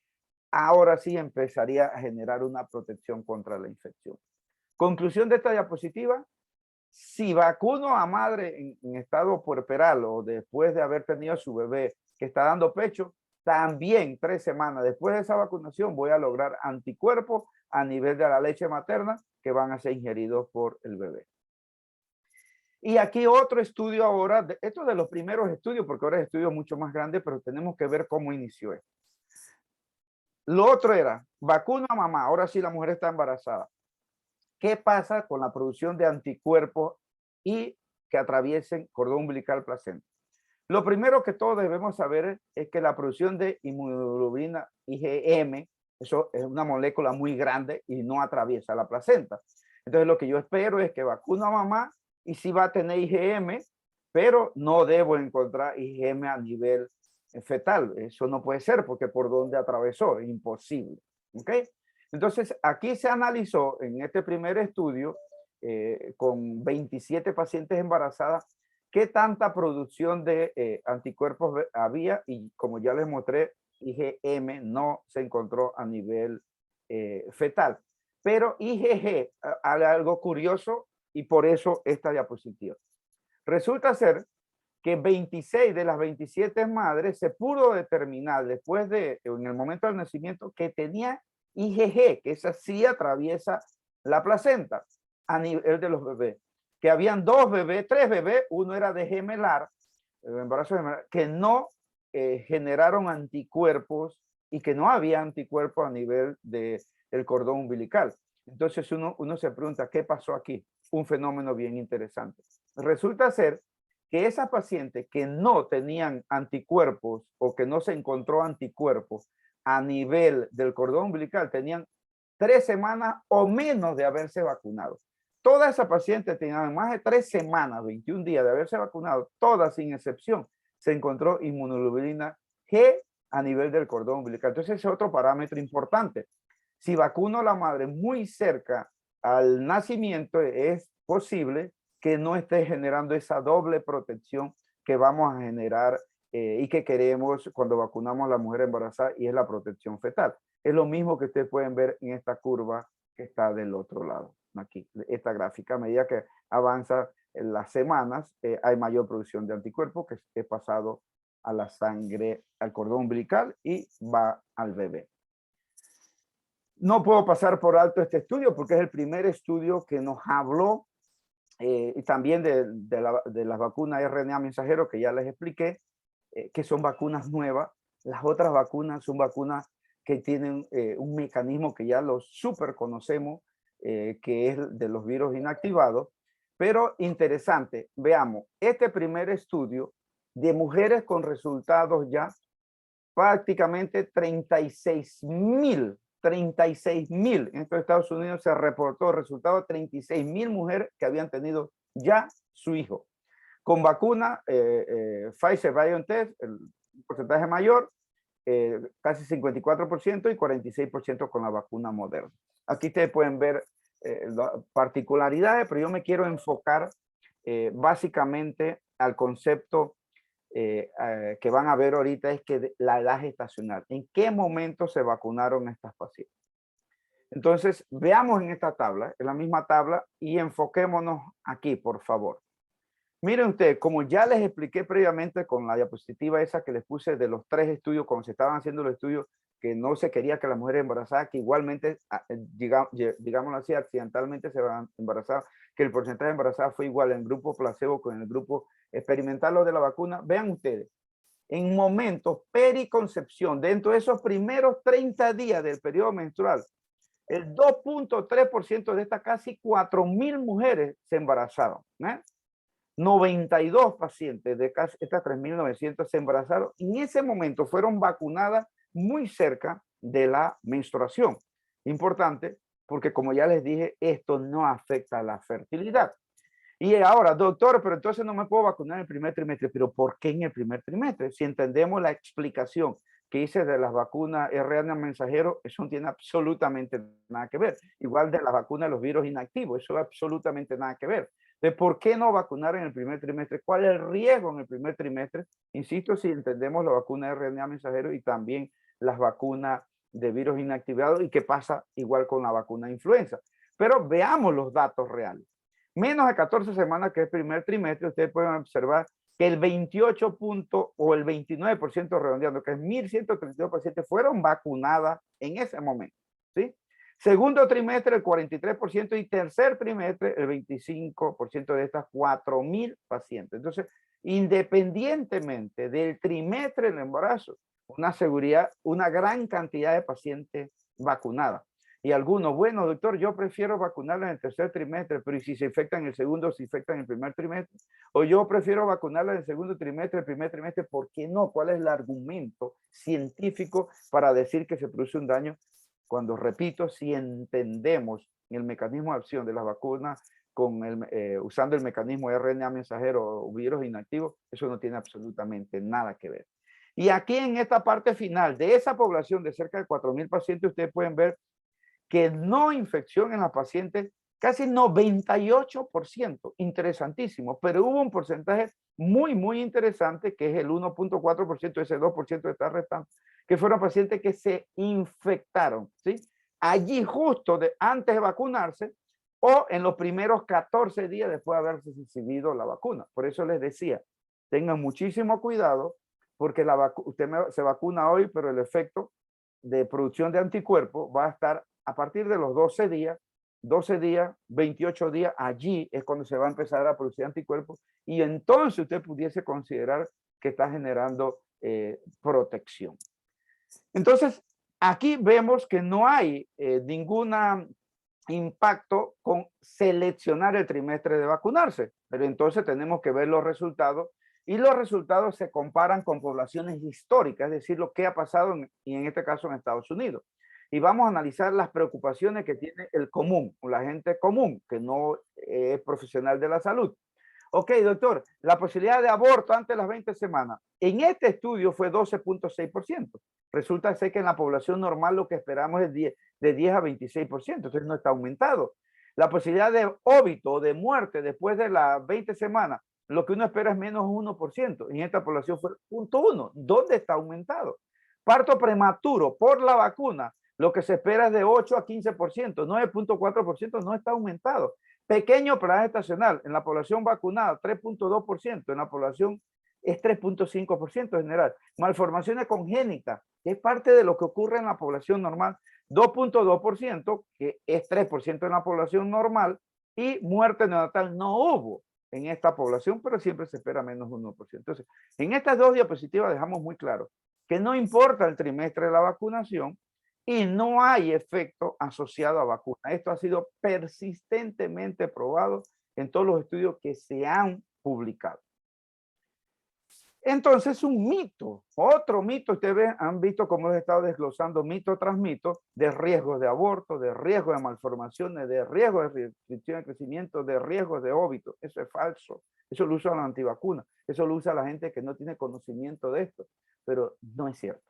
[SPEAKER 5] ahora sí empezaría a generar una protección contra la infección. Conclusión de esta diapositiva, si vacuno a madre en estado puerperal o después de haber tenido a su bebé que está dando pecho, también 3 semanas después de esa vacunación voy a lograr anticuerpos a nivel de la leche materna que van a ser ingeridos por el bebé. Y aquí otro estudio ahora, esto es de los primeros estudios, porque ahora es estudio mucho más grande, pero tenemos que ver cómo inició esto. Lo otro era, vacuna a mamá, ahora sí la mujer está embarazada. ¿Qué pasa con la producción de anticuerpos y que atraviesen cordón umbilical placenta? Lo primero que todos debemos saber es que la producción de inmunoglobulina IgM, eso es una molécula muy grande y no atraviesa la placenta. Entonces lo que yo espero es que vacuno a mamá y sí va a tener IgM, pero no debo encontrar IgM a nivel fetal. Eso no puede ser porque por donde atravesó, es imposible. ¿Ok? Entonces aquí se analizó en este primer estudio con 27 pacientes embarazadas qué tanta producción de anticuerpos había y como ya les mostré, IgM no se encontró a nivel fetal. Pero IgG, algo curioso y por eso esta diapositiva. Resulta ser que 26 de las 27 madres se pudo determinar después de, en el momento del nacimiento, que tenía IgG, que esa sí atraviesa la placenta a nivel de los bebés. Que habían 2 bebés, 3 bebés, uno era de gemelar, embarazo gemelar, que no generaron anticuerpos y que no había anticuerpos a nivel del cordón umbilical. Entonces uno se pregunta, ¿qué pasó aquí? Un fenómeno bien interesante. Resulta ser que esas pacientes que no tenían anticuerpos o que no se encontró anticuerpos a nivel del cordón umbilical tenían 3 semanas o menos de haberse vacunado. Todas esas pacientes tenían más de 3 semanas, 21 días de haberse vacunado, todas sin excepción, se encontró inmunoglobulina G a nivel del cordón umbilical. Entonces ese es otro parámetro importante. Si vacuno a la madre muy cerca al nacimiento, es posible que no esté generando esa doble protección que vamos a generar y que queremos cuando vacunamos a la mujer embarazada y es la protección fetal. Es lo mismo que ustedes pueden ver en esta curva que está del otro lado. aquí, esta gráfica. A medida que avanza en las semanas, hay mayor producción de anticuerpos que es pasado a la sangre, al cordón umbilical y va al bebé. No puedo pasar por alto este estudio porque es el primer estudio que nos habló y también de las vacunas RNA mensajero que ya les expliqué, que son vacunas nuevas. Las otras vacunas son vacunas que tienen un mecanismo que ya los super conocemos, que es de los virus inactivados. Pero interesante, veamos, este primer estudio de mujeres con resultados ya prácticamente 36,000 en estos Estados Unidos se reportó resultado de 36,000 mujeres que habían tenido ya su hijo. Con vacuna Pfizer-BioNTech, el porcentaje mayor, casi 54% y 46% con la vacuna Moderna. Aquí ustedes pueden ver las particularidades, pero yo me quiero enfocar básicamente al concepto que van a ver ahorita, es que la edad gestacional. ¿En qué momento se vacunaron estas pacientes? Entonces, veamos en esta tabla, en la misma tabla, y enfoquémonos aquí, por favor. Miren ustedes, como ya les expliqué previamente con la diapositiva esa que les puse de los 3 estudios, cuando se estaban haciendo los estudios, que no se quería que las mujeres embarazadas, que igualmente, digámoslo así, accidentalmente se van embarazadas, que el porcentaje de embarazadas fue igual en el grupo placebo con el grupo experimental o de la vacuna. Vean ustedes, en momentos periconcepción, dentro de esos primeros 30 días del periodo menstrual, el 2.3% de estas casi 4,000 mujeres se embarazaron. 92 pacientes de casi estas 3,900 se embarazaron. En ese momento fueron vacunadas muy cerca de la menstruación. Importante, porque como ya les dije, esto no afecta a la fertilidad. Y ahora, doctor, pero entonces no me puedo vacunar en el primer trimestre. ¿Pero por qué en el primer trimestre? Si entendemos la explicación que hice de las vacunas RNA mensajero, eso no tiene absolutamente nada que ver. Igual de las vacunas de los virus inactivos, eso absolutamente nada que ver. ¿De por qué no vacunar en el primer trimestre? ¿Cuál es el riesgo en el primer trimestre? Insisto, si entendemos la vacuna RNA mensajero y también las vacunas de virus inactivados, y qué pasa igual con la vacuna de influenza. Pero veamos los datos reales. Menos de 14 semanas, que es el primer trimestre, ustedes pueden observar que el 28 o el 29% redondeando, que es 1,132 pacientes, fueron vacunadas en ese momento, ¿sí? Segundo trimestre, el 43%, y tercer trimestre, el 25% de estas 4,000 pacientes. Entonces, independientemente del trimestre del embarazo, una seguridad, una gran cantidad de pacientes vacunadas. Y algunos, bueno, doctor, yo prefiero vacunarla en el tercer trimestre, pero ¿y si se infectan en el segundo, se infectan en el primer trimestre? O yo prefiero vacunarla en el segundo trimestre, el primer trimestre, ¿por qué no? ¿Cuál es el argumento científico para decir que se produce un daño? Cuando, repito, si entendemos el mecanismo de acción de las vacunas usando el mecanismo de RNA mensajero o virus inactivos, eso no tiene absolutamente nada que ver. Y aquí en esta parte final de esa población de cerca de 4,000 pacientes, ustedes pueden ver que no infección en las pacientes, casi 98%, interesantísimo, pero hubo un porcentaje muy interesante, que es el 1.4%, ese 2% está restante, que fueron pacientes que se infectaron, ¿sí? Allí justo antes de vacunarse o en los primeros 14 días después de haberse recibido la vacuna. Por eso les decía, tengan muchísimo cuidado, porque usted se vacuna hoy, pero el efecto de producción de anticuerpos va a estar a partir de los 12 días, 28 días, allí es cuando se va a empezar a producir anticuerpos, y entonces usted pudiese considerar que está generando protección. Entonces, aquí vemos que no hay ningún impacto con seleccionar el trimestre de vacunarse, pero entonces tenemos que ver los resultados, y los resultados se comparan con poblaciones históricas, es decir, lo que ha pasado y en este caso en Estados Unidos. Y vamos a analizar las preocupaciones que tiene el común, la gente común, que no es profesional de la salud. Ok, doctor, la posibilidad de aborto antes de las 20 semanas. En este estudio fue 12.6%. Resulta ser que en la población normal lo que esperamos es de 10 a 26%, entonces no está aumentado. La posibilidad de óbito o de muerte después de las 20 semanas, lo que uno espera es menos 1%. En esta población fue 0.1. ¿Dónde está aumentado? Parto prematuro por la vacuna. Lo que se espera es de 8 a 15%, 9.4% no está aumentado. Pequeño paraje estacional, en la población vacunada 3.2%, en la población es 3.5% en general. Malformaciones congénitas, que es parte de lo que ocurre en la población normal, 2.2%, que es 3% en la población normal, y muerte neonatal no hubo en esta población, pero siempre se espera menos de 1%. Entonces, en estas dos diapositivas dejamos muy claro que no importa el trimestre de la vacunación y no hay efecto asociado a vacuna. Esto ha sido persistentemente probado en todos los estudios que se han publicado. Entonces, un mito, otro mito, ustedes han visto cómo he estado desglosando mito tras mito de riesgos de aborto, de riesgos de malformaciones, de riesgos de restricción de crecimiento, de riesgos de óbito. Eso es falso. Eso lo usa la antivacuna. Eso lo usa la gente que no tiene conocimiento de esto, pero no es cierto.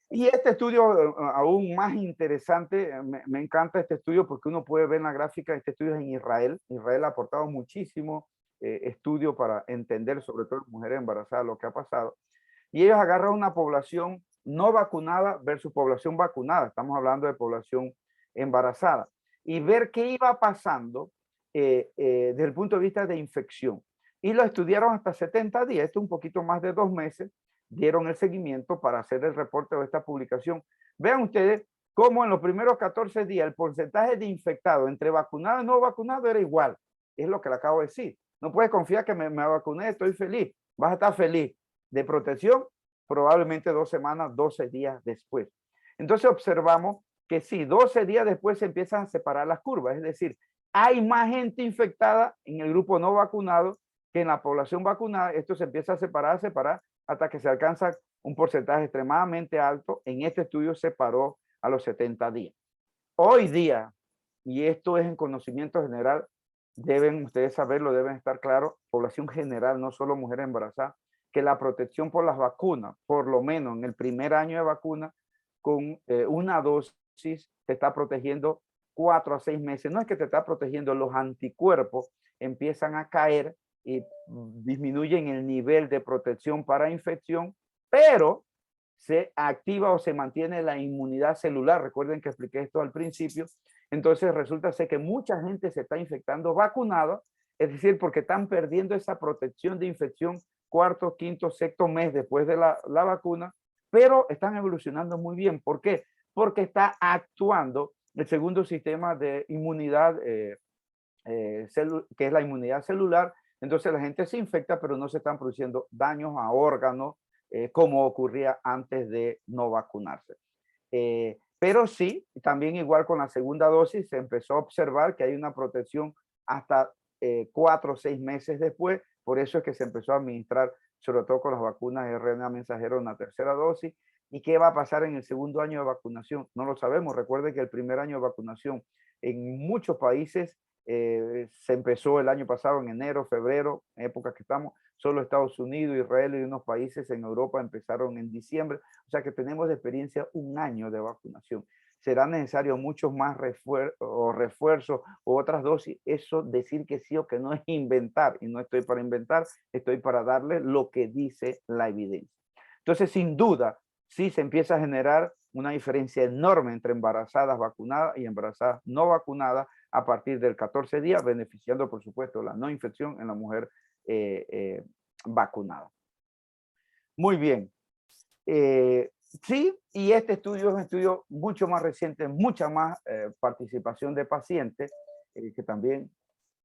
[SPEAKER 5] Y este estudio aún más interesante, me encanta este estudio porque uno puede ver en la gráfica, este estudio es en Israel. Israel ha aportado muchísimo estudio para entender, sobre todo en mujeres embarazadas, lo que ha pasado. Y ellos agarran una población no vacunada versus población vacunada. Estamos hablando de población embarazada. Y ver qué iba pasando desde el punto de vista de infección. Y lo estudiaron hasta 70 días, esto un poquito más de 2 meses. Dieron el seguimiento para hacer el reporte de esta publicación. Vean ustedes cómo en los primeros 14 días el porcentaje de infectados entre vacunado y no vacunado era igual. Es lo que le acabo de decir. No puedes confiar que me vacuné, estoy feliz. Vas a estar feliz de protección probablemente 2 semanas, 12 días después. Entonces observamos que sí, 12 días después se empiezan a separar las curvas. Es decir, hay más gente infectada en el grupo no vacunado que en la población vacunada. Esto se empieza a separar, hasta que se alcanza un porcentaje extremadamente alto. En este estudio se paró a los 70 días. Hoy día, y esto es en conocimiento general, deben ustedes saberlo, deben estar claros, población general, no solo mujeres embarazadas, que la protección por las vacunas, por lo menos en el primer año de vacuna, con una dosis te está protegiendo 4 a 6 meses. No es que te está protegiendo, los anticuerpos empiezan a caer y disminuyen el nivel de protección para infección, pero se activa o se mantiene la inmunidad celular. Recuerden que expliqué esto al principio. Entonces resulta ser que mucha gente se está infectando vacunada, es decir, porque están perdiendo esa protección de infección 4º, 5º, 6º mes después de la vacuna, pero están evolucionando muy bien. ¿Por qué? Porque está actuando el segundo sistema de inmunidad, que es la inmunidad celular. Entonces la gente se infecta, pero no se están produciendo daños a órganos como ocurría antes de no vacunarse. Pero sí, también igual con la segunda dosis se empezó a observar que hay una protección hasta 4 o 6 meses después. Por eso es que se empezó a administrar, sobre todo con las vacunas de RNA mensajero, una tercera dosis. ¿Y qué va a pasar en el segundo año de vacunación? No lo sabemos. Recuerden que el primer año de vacunación en muchos países se empezó el año pasado en enero, febrero, época que estamos. Solo Estados Unidos, Israel y unos países en Europa empezaron en diciembre. O sea que tenemos de experiencia 1 año de vacunación. Será necesario muchos más refuerzos o otras dosis. Eso decir que sí o que no es inventar. Y no estoy para inventar, estoy para darle lo que dice la evidencia. Entonces, sin duda, sí se empieza a generar una diferencia enorme entre embarazadas vacunadas y embarazadas no vacunadas a partir del 14 día, beneficiando, por supuesto, la no infección en la mujer vacunada. Muy bien. Sí, y este estudio es un estudio mucho más reciente, mucha más participación de pacientes, que también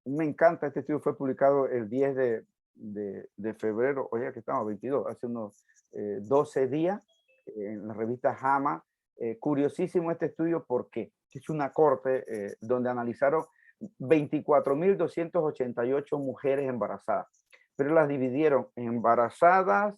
[SPEAKER 5] me encanta. Este estudio fue publicado el 10 de febrero, oye, que estamos 22, hace unos 12 días, en la revista JAMA. Curiosísimo este estudio porque es una corte donde analizaron 24.288 mujeres embarazadas, pero las dividieron en embarazadas,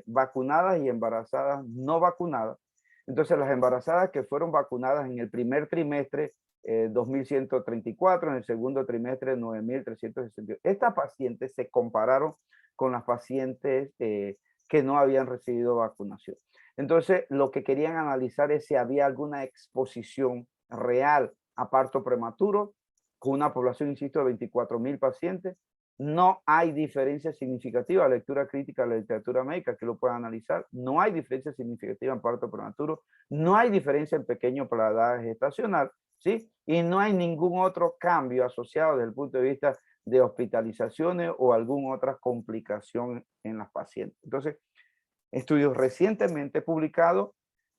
[SPEAKER 5] vacunadas y embarazadas no vacunadas. Entonces las embarazadas que fueron vacunadas en el primer trimestre, 2.134, en el segundo trimestre 9.368. Estas pacientes se compararon con las pacientes que no habían recibido vacunación. Entonces lo que querían analizar es si había alguna exposición real a parto prematuro con una población, insisto, de 24.000 pacientes, No hay diferencia significativa. Lectura crítica de la literatura médica, que lo puedan analizar. No hay diferencia significativa en parto prematuro. No hay diferencia en pequeño para la edad gestacional, ¿sí? Y no hay ningún otro cambio asociado desde el punto de vista de hospitalizaciones o alguna otra complicación en las pacientes. Entonces, estudios recientemente publicados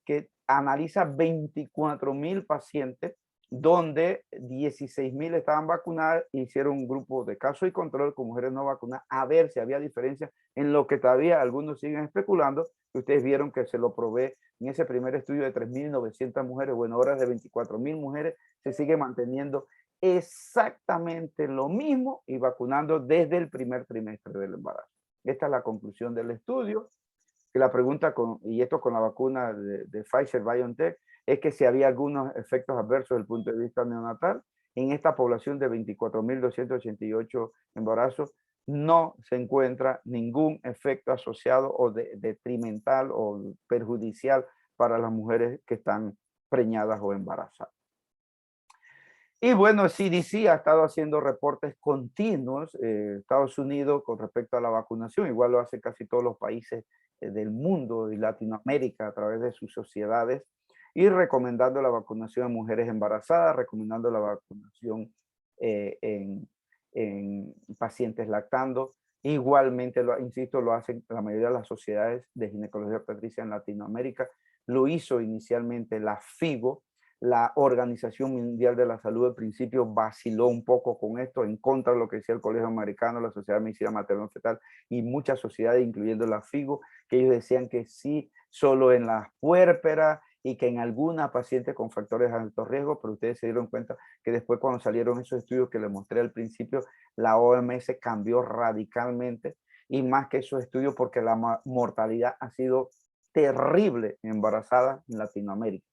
[SPEAKER 5] que analiza 24,000 pacientes donde 16,000 estaban vacunadas, hicieron un grupo de caso y control con mujeres no vacunadas a ver si había diferencia en lo que todavía algunos siguen especulando, que ustedes vieron que se lo probé en ese primer estudio de 3,900 mujeres, bueno, ahora de 24,000 mujeres, se sigue manteniendo exactamente lo mismo y vacunando desde el primer trimestre del embarazo. Esta es la conclusión del estudio. Que la pregunta, y esto con la vacuna de Pfizer-BioNTech, es que si había algunos efectos adversos desde el punto de vista neonatal. En esta población de 24,288 embarazos, no se encuentra ningún efecto asociado o detrimental o perjudicial para las mujeres que están preñadas o embarazadas. Y bueno, CDC ha estado haciendo reportes continuos, Estados Unidos, con respecto a la vacunación, igual lo hacen casi todos los países del mundo y Latinoamérica a través de sus sociedades, y recomendando la vacunación a mujeres embarazadas, recomendando la vacunación en pacientes lactando. Igualmente, insisto, lo hacen la mayoría de las sociedades de ginecología obstetricia en Latinoamérica. Lo hizo inicialmente la FIGO, la Organización Mundial de la Salud. Al principio vaciló un poco con esto, en contra de lo que decía el Colegio Americano, la Sociedad de Medicina Materno-Fetal y muchas sociedades, incluyendo la FIGO, que ellos decían que sí, solo en las puérperas y que en algunas pacientes con factores de alto riesgo, pero ustedes se dieron cuenta que después, cuando salieron esos estudios que les mostré al principio, la OMS cambió radicalmente, y más que esos estudios, porque la mortalidad ha sido terrible en embarazadas en Latinoamérica.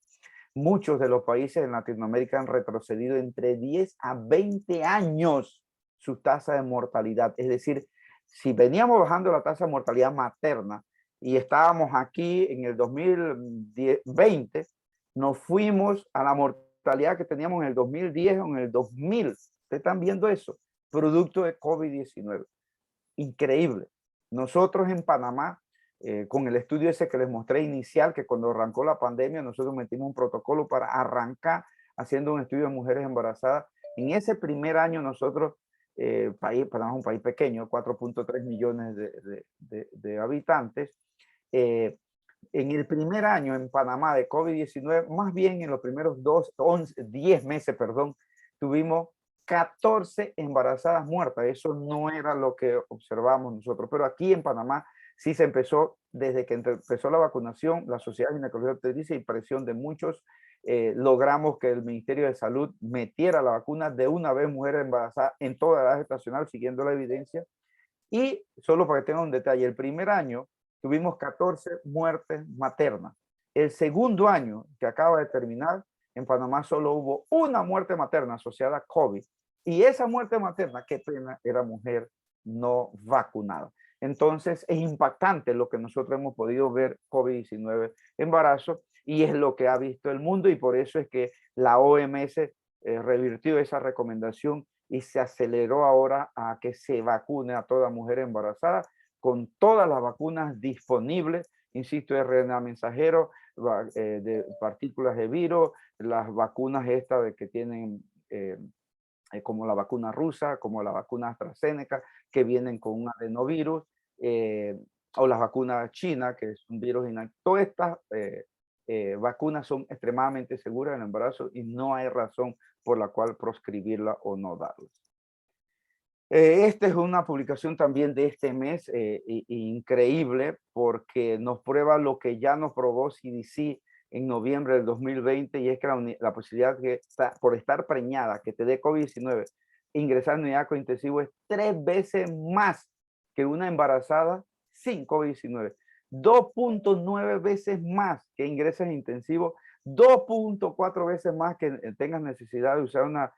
[SPEAKER 5] Muchos de los países en Latinoamérica han retrocedido entre 10 a 20 años su tasa de mortalidad. Es decir, si veníamos bajando la tasa de mortalidad materna y estábamos aquí en el 2020, nos fuimos a la mortalidad que teníamos en el 2010 o en el 2000. Ustedes están viendo eso, producto de COVID-19. Increíble. Nosotros en Panamá, con el estudio ese que les mostré inicial, que cuando arrancó la pandemia, nosotros metimos un protocolo para arrancar haciendo un estudio de mujeres embarazadas. En ese primer año nosotros, Panamá es un país pequeño, 4.3 millones de habitantes. En el primer año en Panamá de COVID-19, más bien en los primeros 10 meses, perdón, tuvimos 14 embarazadas muertas. Eso no era lo que observamos nosotros, pero aquí en Panamá sí se empezó, desde que empezó la vacunación, la Sociedad de Ginecología Obstetricia y presión de muchos, logramos que el Ministerio de Salud metiera la vacuna de una vez mujeres embarazadas en toda edad gestacional, siguiendo la evidencia. Y solo para que tengan un detalle, el primer año tuvimos 14 muertes maternas. El segundo año, que acaba de terminar, en Panamá solo hubo una muerte materna asociada a COVID. Y esa muerte materna, qué pena, era mujer no vacunada. Entonces es impactante lo que nosotros hemos podido ver COVID-19 embarazo, y es lo que ha visto el mundo, y por eso es que la OMS revirtió esa recomendación y se aceleró ahora a que se vacune a toda mujer embarazada con todas las vacunas disponibles, insisto, RNA mensajero, de partículas de virus, las vacunas estas de que tienen como la vacuna rusa, como la vacuna AstraZeneca, que vienen con un adenovirus, o las vacunas chinas, que es un virus inactivo. Todas estas vacunas son extremadamente seguras en el embarazo y no hay razón por la cual proscribirla o no darlas. Esta es una publicación también de este mes, increíble, porque nos prueba lo que ya nos probó CDC en noviembre del 2020, y es que la posibilidad que por estar preñada, que te dé COVID-19, ingresar en unidad cointensivo es 3 veces más que una embarazada sin COVID-19. 2.9 veces más que ingreses intensivo, 2.4 veces más que tengas necesidad de usar una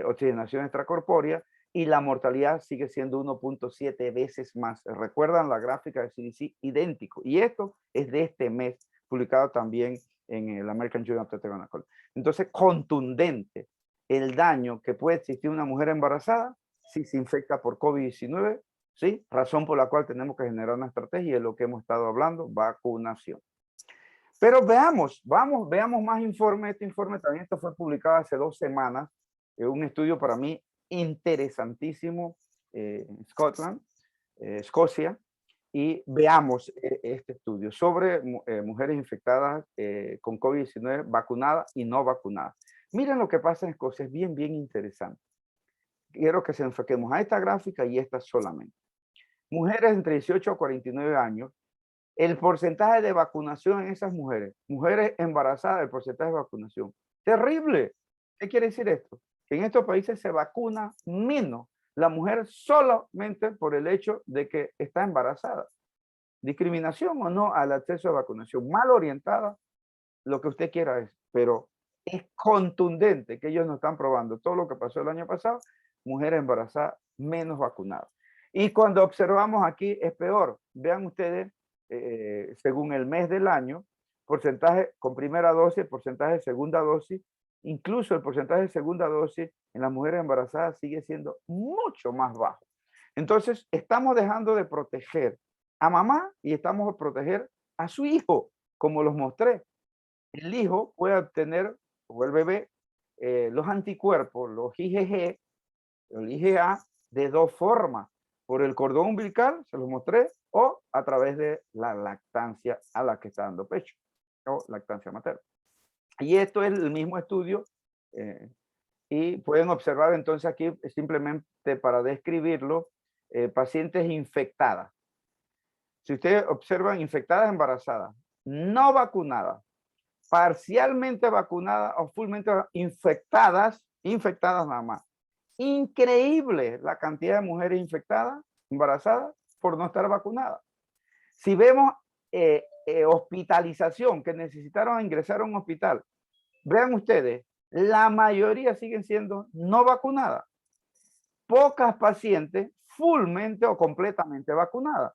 [SPEAKER 5] oxigenación extracorpórea, y la mortalidad sigue siendo 1.7 veces más. ¿Recuerdan la gráfica de CDC? Idéntico. Y esto es de este mes, publicado también en el American Journal of Obstetrics and Gynecology. Entonces, contundente el daño que puede existir una mujer embarazada si se infecta por COVID-19, ¿sí? Razón por la cual tenemos que generar una estrategia, es lo que hemos estado hablando, vacunación. Pero veamos más informe. Este informe también esto fue publicado hace 2 semanas. Un estudio para mí interesantísimo en Scotland, Escocia. Y veamos este estudio sobre mujeres infectadas con COVID-19, vacunadas y no vacunadas. Miren lo que pasa en Escocia, es bien, bien interesante. Quiero que se enfoquemos a esta gráfica y esta solamente. Mujeres entre 18 a 49 años, el porcentaje de vacunación en esas mujeres embarazadas, el porcentaje de vacunación, terrible. ¿Qué quiere decir esto? Que en estos países se vacuna menos la mujer solamente por el hecho de que está embarazada. Discriminación o no al acceso a vacunación, mal orientada, lo que usted quiera es, pero es contundente que ellos nos están probando todo lo que pasó el año pasado, mujeres embarazadas menos vacunadas. Y cuando observamos aquí es peor. Vean ustedes, según el mes del año, porcentaje con primera dosis, porcentaje de segunda dosis, incluso el porcentaje de segunda dosis en las mujeres embarazadas sigue siendo mucho más bajo. Entonces, estamos dejando de proteger a mamá y estamos de proteger a su hijo, como los mostré. El hijo puede obtener, o el bebé, los anticuerpos, los IgG, el IgA, de 2 formas. Por el cordón umbilical, se los mostré, o a través de la lactancia a la que está dando pecho, o lactancia materna. Y esto es el mismo estudio, y pueden observar entonces aquí, simplemente para describirlo, pacientes infectadas. Si ustedes observan, infectadas embarazadas, no vacunadas, parcialmente vacunadas o fullmente infectadas nada más. Increíble la cantidad de mujeres infectadas, embarazadas, por no estar vacunadas. Si vemos hospitalización, que necesitaron ingresar a un hospital, vean ustedes, la mayoría siguen siendo no vacunadas. Pocas pacientes fullmente o completamente vacunadas.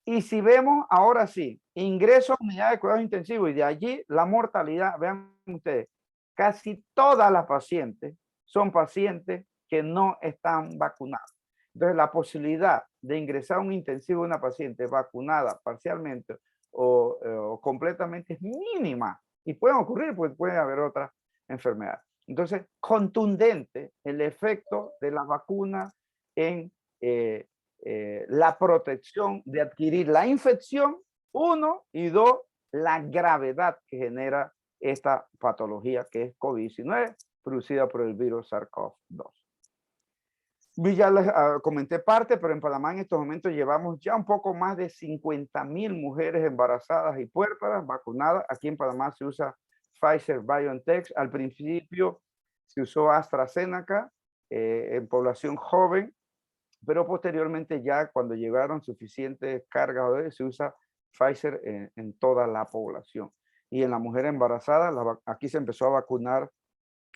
[SPEAKER 5] Y si vemos ahora sí, ingreso a unidad de cuidados intensivos y de allí la mortalidad, vean ustedes, casi todas las pacientes son pacientes que no están vacunadas. Entonces la posibilidad de ingresar a un intensivo de una paciente vacunada parcialmente o completamente es mínima. Y pueden ocurrir porque puede haber otra enfermedad. Entonces, contundente el efecto de la vacuna en la protección de adquirir la infección, 1, y 2, la gravedad que genera esta patología que es COVID-19 producida por el virus SARS-CoV-2. Ya les comenté parte, pero en Panamá en estos momentos llevamos ya un poco más de 50,000 mujeres embarazadas y puérperas vacunadas. Aquí en Panamá se usa Pfizer-BioNTech. Al principio se usó AstraZeneca en población joven, pero posteriormente ya cuando llegaron suficientes cargas se usa Pfizer en toda la población. Y en la mujer embarazada, aquí se empezó a vacunar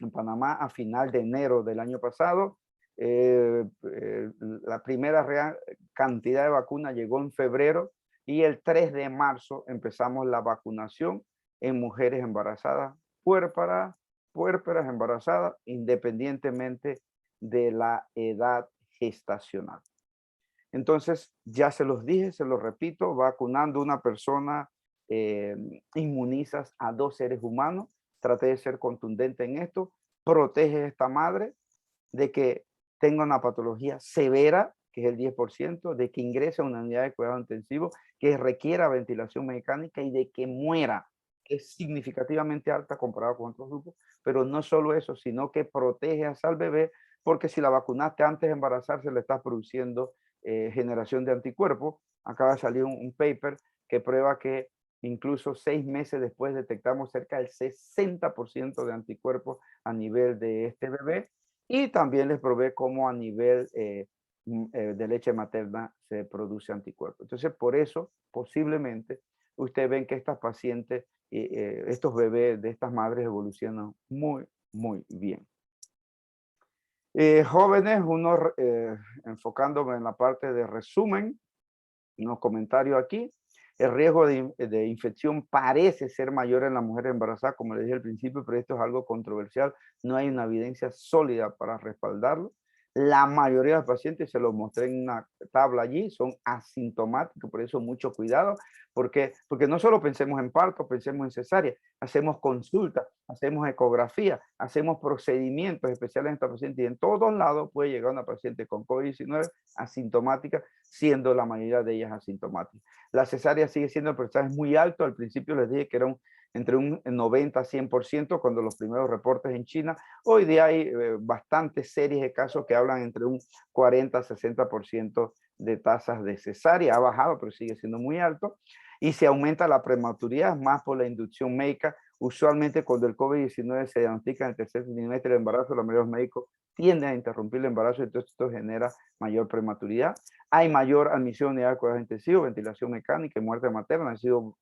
[SPEAKER 5] en Panamá a final de enero del año pasado. La primera cantidad de vacuna llegó en febrero y el 3 de marzo empezamos la vacunación en mujeres embarazadas, puérperas embarazadas, independientemente de la edad gestacional. Entonces, ya se los dije, se los repito, vacunando a una persona inmunizas a 2 seres humanos. Traté de ser contundente en esto. Protege a esta madre de que tenga una patología severa, que es el 10%, de que ingrese a una unidad de cuidado intensivo, que requiera ventilación mecánica y de que muera, que es significativamente alta comparado con otros grupos. Pero no solo eso, sino que protege al bebé, porque si la vacunaste antes de embarazarse, le estás produciendo generación de anticuerpos. Acaba de salir un paper que prueba que incluso 6 meses después detectamos cerca del 60% de anticuerpos a nivel de este bebé. Y también les probé cómo a nivel de leche materna se produce anticuerpos. Entonces, por eso, posiblemente, ustedes ven que estas pacientes, estos bebés de estas madres evolucionan muy, muy bien. Jóvenes, enfocándome en la parte de resumen, unos comentarios aquí. El riesgo de infección parece ser mayor en las mujeres embarazadas, como les dije al principio, pero esto es algo controversial. No hay una evidencia sólida para respaldarlo. La mayoría de los pacientes, se los mostré en una tabla allí, son asintomáticos, por eso mucho cuidado, porque no solo pensemos en parto, pensemos en cesárea, hacemos consultas, hacemos ecografía, hacemos procedimientos especiales en esta paciente y en todos lados puede llegar una paciente con COVID-19 asintomática, siendo la mayoría de ellas asintomáticas. La cesárea sigue siendo el porcentaje muy alto, al principio les dije que era entre un 90 a 100% cuando los primeros reportes en China. Hoy día hay bastantes series de casos que hablan entre un 40 a 60% de tasas de cesárea. Ha bajado, pero sigue siendo muy alto. Y se aumenta la prematuridad más por la inducción médica. Usualmente cuando el COVID-19 se diagnostica en el tercer trimestre del embarazo, los medios médicos tienden a interrumpir el embarazo, entonces esto genera mayor prematuridad. Hay mayor admisión en unidad de cuidados intensivos, ventilación mecánica y muerte materna. Han sido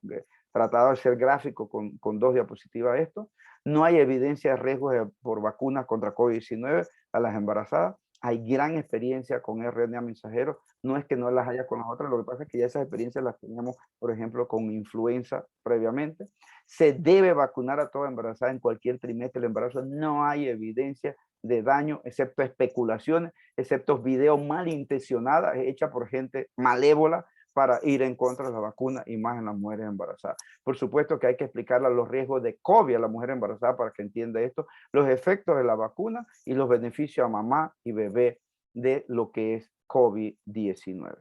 [SPEAKER 5] tratado de ser gráfico con 2 diapositivas de esto. No hay evidencia de riesgos por vacunas contra COVID-19 a las embarazadas. Hay gran experiencia con RNA mensajero. No es que no las haya con las otras, lo que pasa es que ya esas experiencias las teníamos, por ejemplo, con influenza previamente. Se debe vacunar a toda embarazada en cualquier trimestre del embarazo. No hay evidencia de daño, excepto especulaciones, excepto videos malintencionadas hechas por gente malévola para ir en contra de la vacuna y más en las mujeres embarazadas. Por supuesto que hay que explicarle los riesgos de COVID a la mujer embarazada para que entienda esto, los efectos de la vacuna y los beneficios a mamá y bebé de lo que es COVID-19.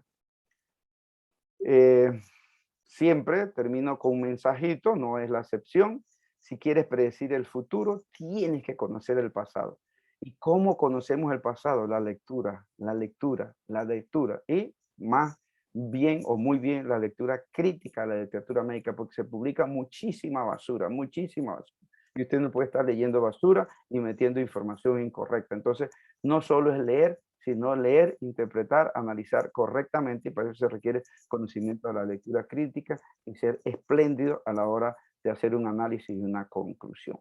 [SPEAKER 5] Siempre termino con un mensajito, no es la excepción. Si quieres predecir el futuro, tienes que conocer el pasado. ¿Y cómo conocemos el pasado? La lectura, la lectura, la lectura y más bien o muy bien la lectura crítica de la literatura médica, porque se publica muchísima basura, muchísima basura. Y usted no puede estar leyendo basura y metiendo información incorrecta. Entonces, no solo es leer, sino leer, interpretar, analizar correctamente, y para eso se requiere conocimiento de la lectura crítica y ser espléndido a la hora de hacer un análisis y una conclusión.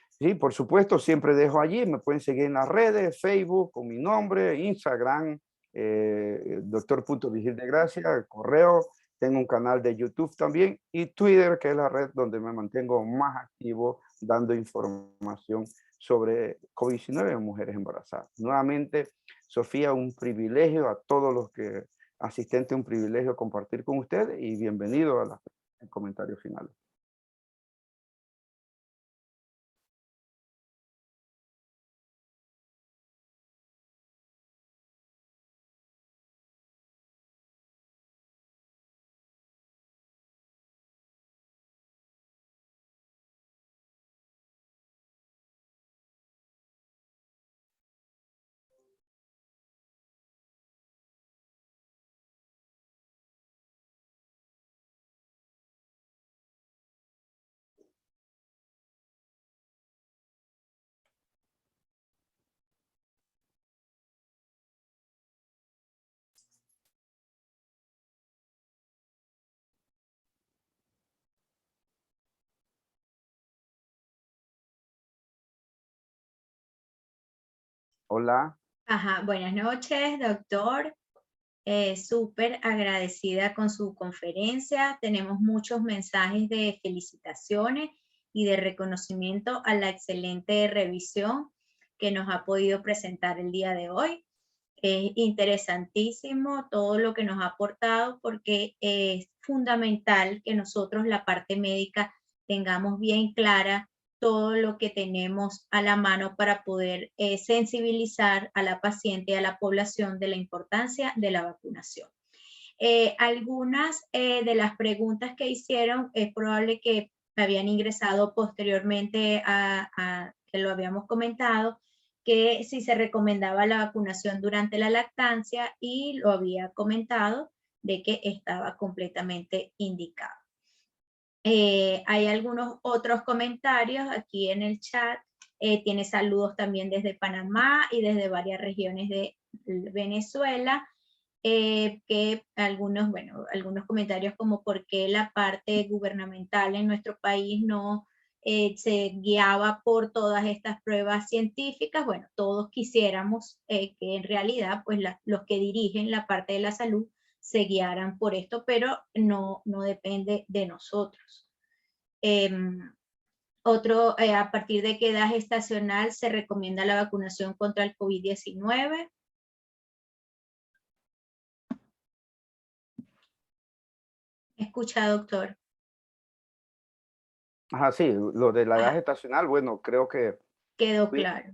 [SPEAKER 5] Sí, por supuesto, siempre dejo allí, me pueden seguir en las redes, Facebook, con mi nombre, Instagram, Dr. Vigil de Gracia, correo, tengo un canal de YouTube también, y Twitter, que es la red donde me mantengo más activo, dando información sobre COVID-19 en mujeres embarazadas. Nuevamente, Sofía, un privilegio, a todos los que asistentes, un privilegio compartir con ustedes, y bienvenido a los comentarios finales. Hola.
[SPEAKER 4] Ajá, buenas noches, doctor. Súper agradecida con su conferencia. Tenemos muchos mensajes de felicitaciones y de reconocimiento a la excelente revisión que nos ha podido presentar el día de hoy. Es interesantísimo todo lo que nos ha aportado, porque es fundamental que nosotros, la parte médica, tengamos bien clara todo lo que tenemos a la mano para poder sensibilizar a la paciente y a la población de la importancia de la vacunación. Algunas de las preguntas que hicieron es probable que habían ingresado posteriormente a que lo habíamos comentado, que si se recomendaba la vacunación durante la lactancia, y lo había comentado de que estaba completamente indicado. Hay algunos otros comentarios aquí en el chat. Tiene saludos también desde Panamá y desde varias regiones de Venezuela. Que algunos comentarios como por qué la parte gubernamental en nuestro país no se guiaba por todas estas pruebas científicas. Bueno, todos quisiéramos que en realidad pues los que dirigen la parte de la salud se guiaran por esto, pero no depende de nosotros. A partir de qué edad gestacional se recomienda la vacunación contra el COVID-19. escucha, doctor.
[SPEAKER 5] Ajá, sí, lo de la edad
[SPEAKER 4] Ajá,
[SPEAKER 5] gestacional, bueno, creo que
[SPEAKER 4] quedó
[SPEAKER 5] fui,
[SPEAKER 4] claro.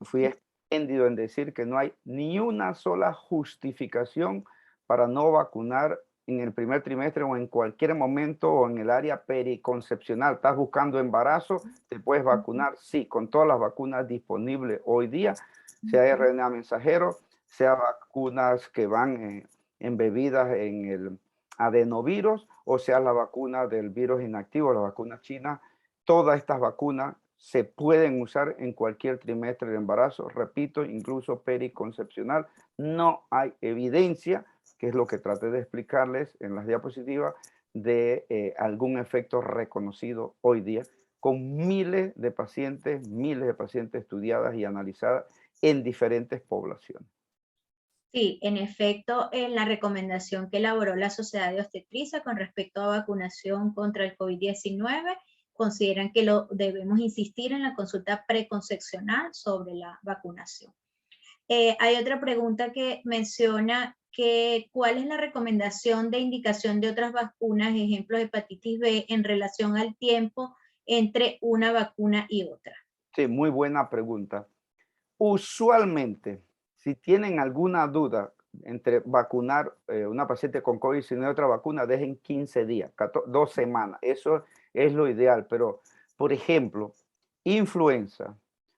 [SPEAKER 5] fui espléndido en decir que no hay ni una sola justificación para no vacunar en el primer trimestre o en cualquier momento o en el área periconcepcional. ¿Estás buscando embarazo? ¿Te puedes vacunar? Sí, con todas las vacunas disponibles hoy día, sea RNA mensajero, sea vacunas que van embebidas en el adenovirus, o sea la vacuna del virus inactivo, la vacuna china. Todas estas vacunas se pueden usar en cualquier trimestre de embarazo, repito, incluso periconcepcional. No hay evidencia, que es lo que traté de explicarles en las diapositivas, de algún efecto reconocido hoy día, con miles de pacientes estudiadas y analizadas en diferentes poblaciones.
[SPEAKER 4] Sí, en efecto, en la recomendación que elaboró la Sociedad de Obstetricia con respecto a vacunación contra el COVID-19, consideran que lo debemos insistir en la consulta preconcepcional sobre la vacunación. Hay otra pregunta que menciona que cuál es la recomendación de indicación de otras vacunas, ejemplos de hepatitis B, en relación al tiempo entre una vacuna y otra.
[SPEAKER 5] Sí, muy buena pregunta. Usualmente, si tienen alguna duda entre vacunar una paciente con COVID-19 y otra vacuna, dejen 15 días, 2 semanas. Eso es lo ideal. Pero, por ejemplo, influenza,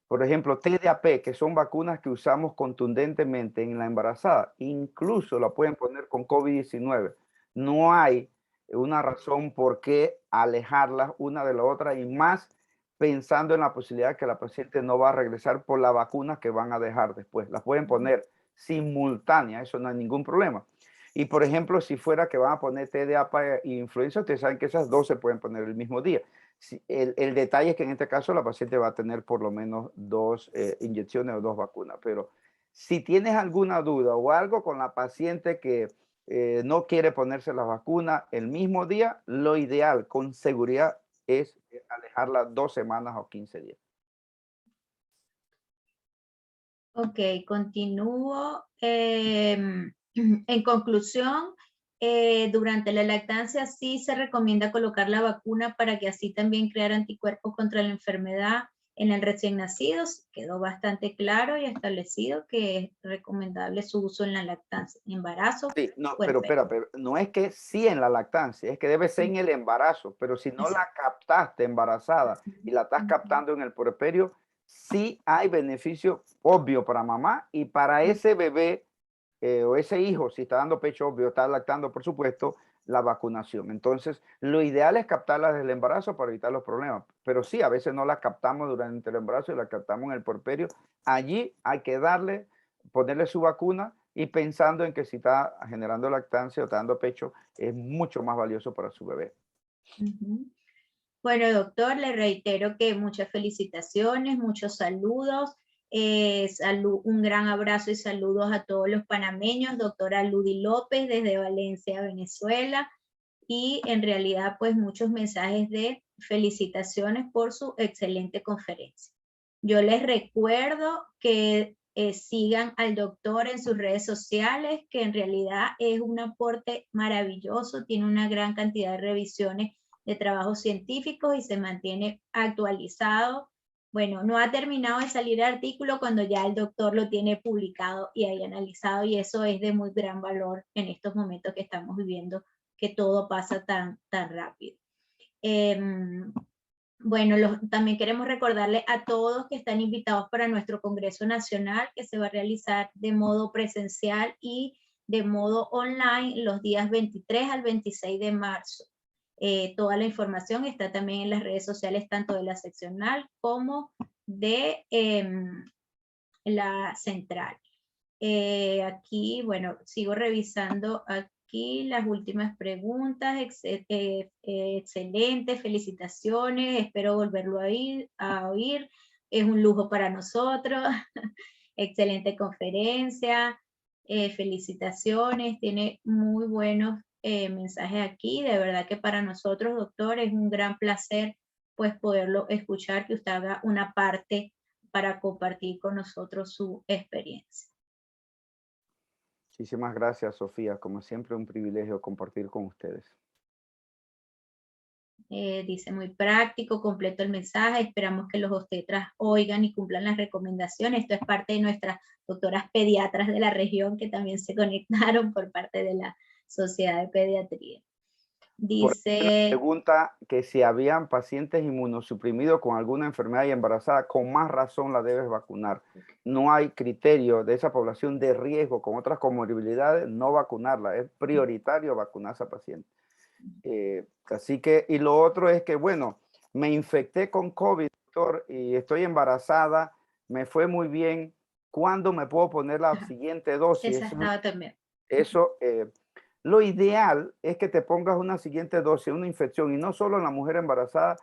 [SPEAKER 5] por ejemplo, TDAP, que son vacunas que usamos contundentemente en la embarazada, incluso la pueden poner con COVID-19. No hay una razón por qué alejarlas una de la otra, y más pensando en la posibilidad que la paciente no va a regresar por la vacuna que van a dejar después. Las pueden poner simultánea, eso no hay ningún problema. Y por ejemplo, si fuera que van a poner TDAP e influenza, ustedes saben que esas dos se pueden poner el mismo día. El detalle es que en este caso la paciente va a tener por lo menos 2 inyecciones o 2 vacunas. Pero si tienes alguna duda o algo con la paciente que no quiere ponerse la vacuna el mismo día, lo ideal con seguridad es alejarla 2 semanas o 15 días.
[SPEAKER 4] Ok, continúo. En conclusión, durante la lactancia sí se recomienda colocar la vacuna para que así también crear anticuerpos contra la enfermedad en el recién nacido. Quedó bastante claro y establecido que es recomendable su uso en la lactancia, embarazo,
[SPEAKER 5] Sí, no,
[SPEAKER 4] puerperio.
[SPEAKER 5] pero no es que sí en la lactancia, es que debe ser en el embarazo. Pero si no la captaste embarazada y la estás captando en el puerperio, sí hay beneficio obvio para mamá y para ese bebé o ese hijo, si está dando pecho, obvio, está lactando, por supuesto, la vacunación. Entonces, lo ideal es captarla desde el embarazo para evitar los problemas. Pero sí, a veces no la captamos durante el embarazo y la captamos en el puerperio. Allí hay que ponerle su vacuna, y pensando en que si está generando lactancia o está dando pecho, es mucho más valioso para su bebé.
[SPEAKER 4] Ujú. Bueno, doctor, le reitero que muchas felicitaciones, muchos saludos, un gran abrazo y saludos a todos los panameños, doctora Ludy López desde Valencia, Venezuela, y en realidad pues muchos mensajes de felicitaciones por su excelente conferencia. Yo les recuerdo que sigan al doctor en sus redes sociales, que en realidad es un aporte maravilloso, tiene una gran cantidad de revisiones de trabajos científicos y se mantiene actualizado. Bueno, no ha terminado de salir el artículo cuando ya el doctor lo tiene publicado y haya analizado, y eso es de muy gran valor en estos momentos que estamos viviendo, que todo pasa tan rápido. Bueno, también queremos recordarle a todos que están invitados para nuestro Congreso Nacional, que se va a realizar de modo presencial y de modo online los días 23 al 26 de marzo. Toda la información está también en las redes sociales, tanto de la seccional como de la central. Aquí, bueno, sigo revisando aquí las últimas preguntas. Excelente, felicitaciones, espero volverlo a oír. Es un lujo para nosotros. Excelente conferencia, felicitaciones, tiene muy buenos mensajes aquí. De verdad que para nosotros, doctor, es un gran placer pues poderlo escuchar, que usted haga una parte para compartir con nosotros su experiencia.
[SPEAKER 5] Muchísimas gracias, Sofía. Como siempre, un privilegio compartir con ustedes.
[SPEAKER 4] Dice muy práctico, completo el mensaje. Esperamos que los obstetras oigan y cumplan las recomendaciones. Esto es parte de nuestras doctoras pediatras de la región que también se conectaron por parte de la Sociedad de Pediatría. Dice...
[SPEAKER 5] Pregunta que si habían pacientes inmunosuprimidos con alguna enfermedad y embarazada, con más razón la debes vacunar. No hay criterio de esa población de riesgo con otras comorbilidades, no vacunarla. Es prioritario vacunar a esa paciente. Así que, y lo otro es que, bueno, me infecté con COVID, doctor, y estoy embarazada, me fue muy bien. ¿Cuándo me puedo poner la siguiente dosis?
[SPEAKER 4] Esa estaba también.
[SPEAKER 5] Eso, lo ideal es que te pongas una siguiente dosis, una infección, y no solo en la mujer embarazada,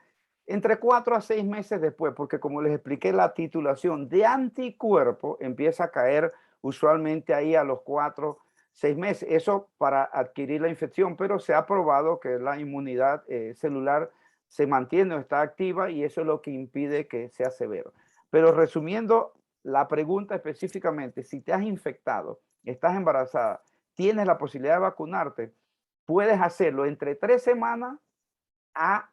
[SPEAKER 5] entre 4 a 6 meses después, porque como les expliqué, la titulación de anticuerpo empieza a caer usualmente ahí a los 4, 6 meses. Eso para adquirir la infección, pero se ha probado que la inmunidad celular se mantiene o está activa y eso es lo que impide que sea severo. Pero resumiendo la pregunta específicamente, si te has infectado, estás embarazada, tienes la posibilidad de vacunarte, puedes hacerlo entre 3 semanas a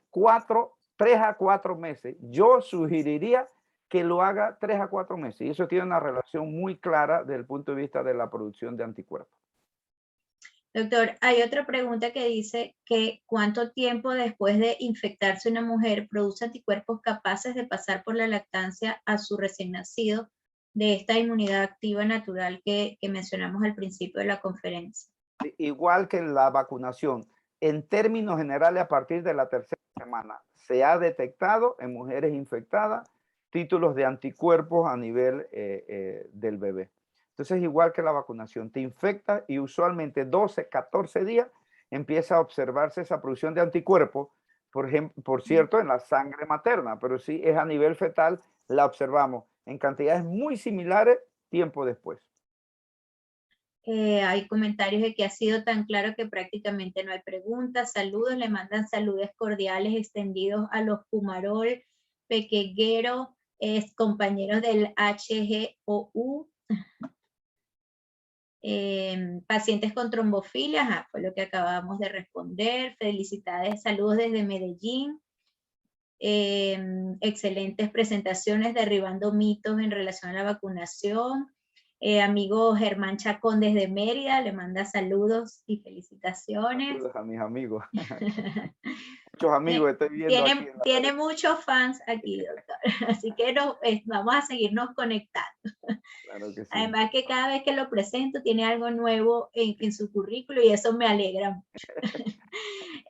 [SPEAKER 5] 3 a 4 meses. Yo sugeriría que lo haga 3 a 4 meses. Y eso tiene una relación muy clara desde el punto de vista de la producción de anticuerpos.
[SPEAKER 4] Doctor, hay otra pregunta que dice que ¿cuánto tiempo después de infectarse una mujer produce anticuerpos capaces de pasar por la lactancia a su recién nacido de esta inmunidad activa natural que mencionamos al principio de la conferencia?
[SPEAKER 5] Igual que la vacunación, en términos generales, a partir de la 3ª semana, se ha detectado en mujeres infectadas títulos de anticuerpos a nivel del bebé. Entonces, igual que la vacunación, te infecta y usualmente 12, 14 días empieza a observarse esa producción de anticuerpos, por ejemplo, por cierto, en la sangre materna, pero sí es a nivel fetal, la observamos en cantidades muy similares tiempo después.
[SPEAKER 4] Hay comentarios de que ha sido tan claro que prácticamente no hay preguntas. Saludos, le mandan saludos cordiales extendidos a los Pumarol, Pequeguero, compañeros del HGOU. Pacientes con trombofilia, fue lo que acabamos de responder. Felicidades, saludos desde Medellín. Excelentes presentaciones derribando mitos en relación a la vacunación. Amigo Germán Chacón desde Mérida le manda saludos y felicitaciones.
[SPEAKER 5] Saludos a mis amigos. Muchos amigos estoy viendo aquí.
[SPEAKER 4] Tiene muchos fans aquí, doctor. Así que vamos a seguirnos conectando.
[SPEAKER 5] Claro que sí.
[SPEAKER 4] Además que cada vez que lo presento tiene algo nuevo en su currículo y eso me alegra mucho.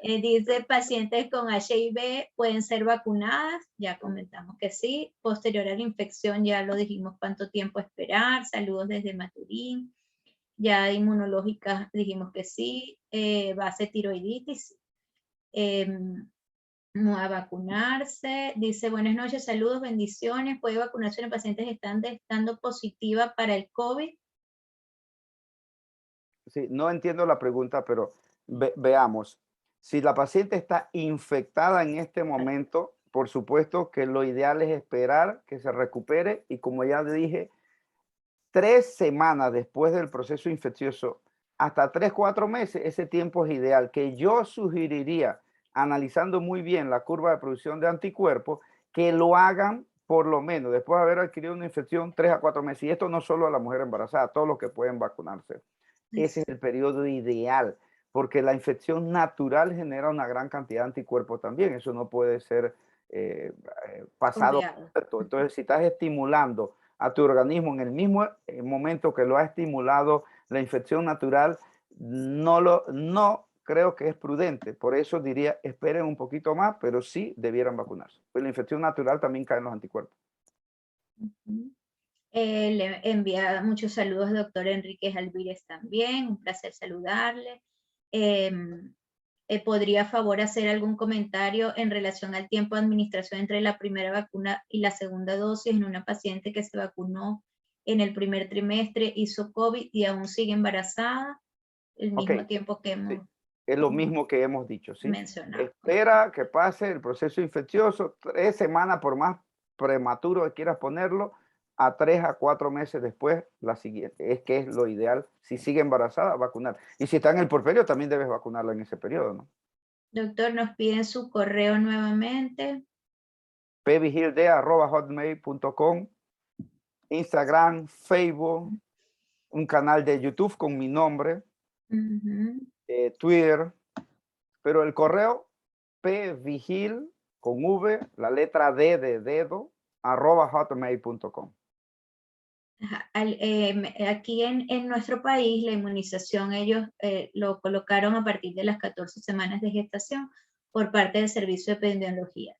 [SPEAKER 4] Dice, pacientes con HIV pueden ser vacunadas, ya comentamos que sí. Posterior a la infección ya lo dijimos cuánto tiempo esperar. Saludos desde Maturín. Ya inmunológicas dijimos que sí. Base tiroiditis. A vacunarse. Dice, buenas noches, saludos, bendiciones. ¿Puede vacunarse en pacientes que están estando positiva para el COVID?
[SPEAKER 5] Sí, no entiendo la pregunta, pero veamos. Si la paciente está infectada en este momento, por supuesto que lo ideal es esperar que se recupere y como ya dije, 3 semanas después del proceso infeccioso, hasta 3, 4 meses, ese tiempo es ideal, que yo sugeriría, analizando muy bien la curva de producción de anticuerpos, que lo hagan por lo menos después de haber adquirido una infección 3 a 4 meses. Y esto no solo a la mujer embarazada, a todos los que pueden vacunarse. Ese es el periodo ideal, porque la infección natural genera una gran cantidad de anticuerpos también. Eso no puede ser pasado. Entonces, si estás estimulando a tu organismo en el mismo momento que lo ha estimulado la infección natural, no creo que es prudente. Por eso diría, esperen un poquito más, pero sí debieran vacunarse. Pues la infección natural también caen los anticuerpos.
[SPEAKER 4] Le envía muchos saludos, doctor Enríquez Alvírez también, un placer saludarle. ¿Podría a favor hacer algún comentario en relación al tiempo de administración entre la primera vacuna y la segunda dosis en una paciente que se vacunó en el primer trimestre, hizo COVID y aún sigue embarazada? El mismo tiempo que hemos...
[SPEAKER 5] Sí. Es lo mismo que hemos dicho, ¿sí?
[SPEAKER 4] Mencionado.
[SPEAKER 5] Espera que pase el proceso infeccioso, 3 semanas por más prematuro que quieras ponerlo, a 3 a 4 meses después, la siguiente. Es que es lo ideal. Si sigue embarazada, vacunar. Y si está en el porperio, también debes vacunarla en ese periodo, ¿no?
[SPEAKER 4] Doctor, nos piden su correo nuevamente.
[SPEAKER 5] pvigilde@hotmail.com, Instagram, Facebook, un canal de YouTube con mi nombre, Twitter, pero el correo pvigil con V, la letra D de dedo, @hotmail.com.
[SPEAKER 4] Aquí en nuestro país la inmunización ellos lo colocaron a partir de las 14 semanas de gestación por parte del Servicio de Epidemiología.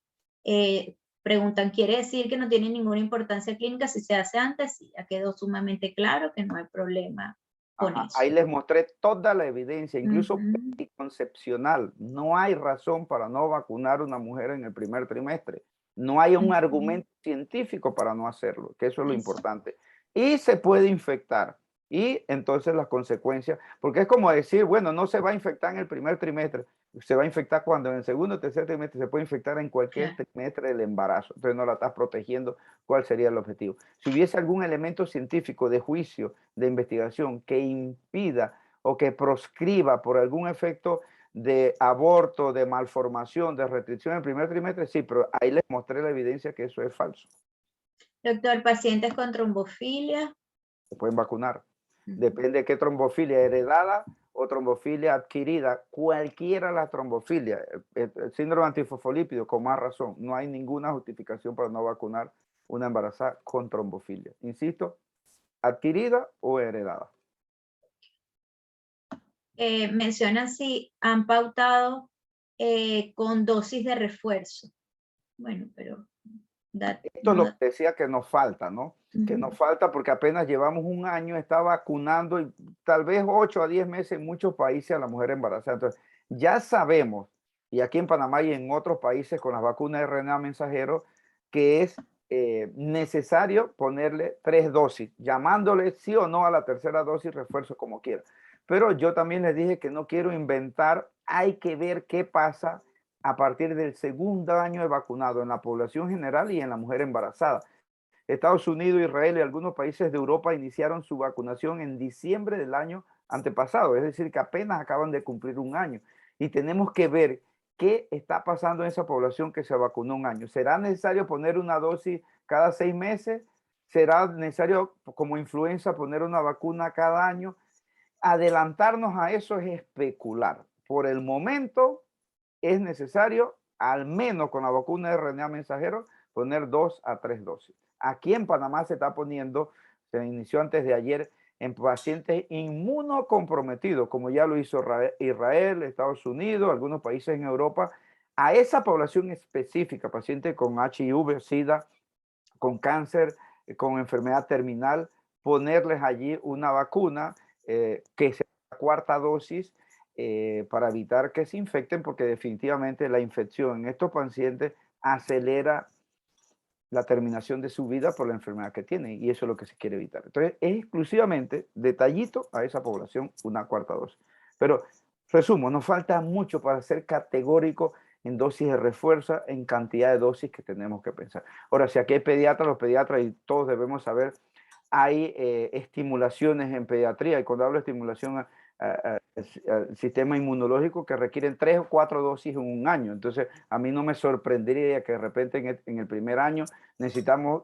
[SPEAKER 4] Preguntan, ¿quiere decir que no tiene ninguna importancia clínica si se hace antes? Sí, ya quedó sumamente claro que no hay problema con eso.
[SPEAKER 5] Ahí les mostré toda la evidencia, incluso anticoncepcional. No hay razón para no vacunar a una mujer en el primer trimestre. No hay un argumento científico para no hacerlo, que eso es lo importante. Y se puede infectar. Y entonces las consecuencias, porque es como decir, bueno, no se va a infectar en el primer trimestre, se va a infectar cuando en el segundo o tercer trimestre, se puede infectar en cualquier trimestre del embarazo. Entonces no la estás protegiendo. ¿Cuál sería el objetivo? Si hubiese algún elemento científico de juicio, de investigación que impida o que proscriba por algún efecto de aborto, de malformación, de restricción en el primer trimestre, sí, pero ahí les mostré la evidencia que eso es falso.
[SPEAKER 4] Doctor, pacientes con trombofilia.
[SPEAKER 5] Se pueden vacunar. Depende de qué trombofilia, heredada o trombofilia adquirida, cualquiera la trombofilia, el síndrome antifosfolípido, con más razón. No hay ninguna justificación para no vacunar una embarazada con trombofilia. Insisto, adquirida o heredada.
[SPEAKER 4] Mencionan si han pautado con dosis de refuerzo. Bueno, pero...
[SPEAKER 5] Esto es lo que decía que nos falta, ¿no? Que nos falta porque apenas llevamos un año, está vacunando y tal vez 8 a 10 meses en muchos países a la mujer embarazada. Entonces, ya sabemos, y aquí en Panamá y en otros países con las vacunas de RNA mensajero, que es necesario ponerle 3 dosis, llamándole sí o no a la tercera dosis, refuerzo como quiera. Pero yo también les dije que no quiero inventar, hay que ver qué pasa a partir del segundo año de vacunado en la población general y en la mujer embarazada. Estados Unidos, Israel y algunos países de Europa iniciaron su vacunación en diciembre del año antepasado, es decir, que apenas acaban de cumplir un año. Y tenemos que ver qué está pasando en esa población que se vacunó un año. ¿Será necesario poner una dosis cada 6 meses? ¿Será necesario, como influenza, poner una vacuna cada año? Adelantarnos a eso es especular. Por el momento, es necesario, al menos con la vacuna de RNA mensajero, poner 2 a 3 dosis. Aquí en Panamá se está poniendo, se inició antes de ayer, en pacientes inmunocomprometidos, como ya lo hizo Israel, Estados Unidos, algunos países en Europa, a esa población específica, pacientes con HIV, SIDA, con cáncer, con enfermedad terminal, ponerles allí una vacuna que sea la 4ª dosis, para evitar que se infecten, porque definitivamente la infección en estos pacientes acelera la terminación de su vida por la enfermedad que tienen, y eso es lo que se quiere evitar. Entonces, es exclusivamente, detallito, a esa población una 4ª dosis. Pero, resumo, nos falta mucho para ser categórico en dosis de refuerzo, en cantidad de dosis que tenemos que pensar. Ahora, si aquí hay pediatras, los pediatras, y todos debemos saber, hay estimulaciones en pediatría, y cuando hablo de estimulación al sistema inmunológico, que requieren 3 o 4 dosis en un año. Entonces, a mí no me sorprendería que de repente en el primer año necesitamos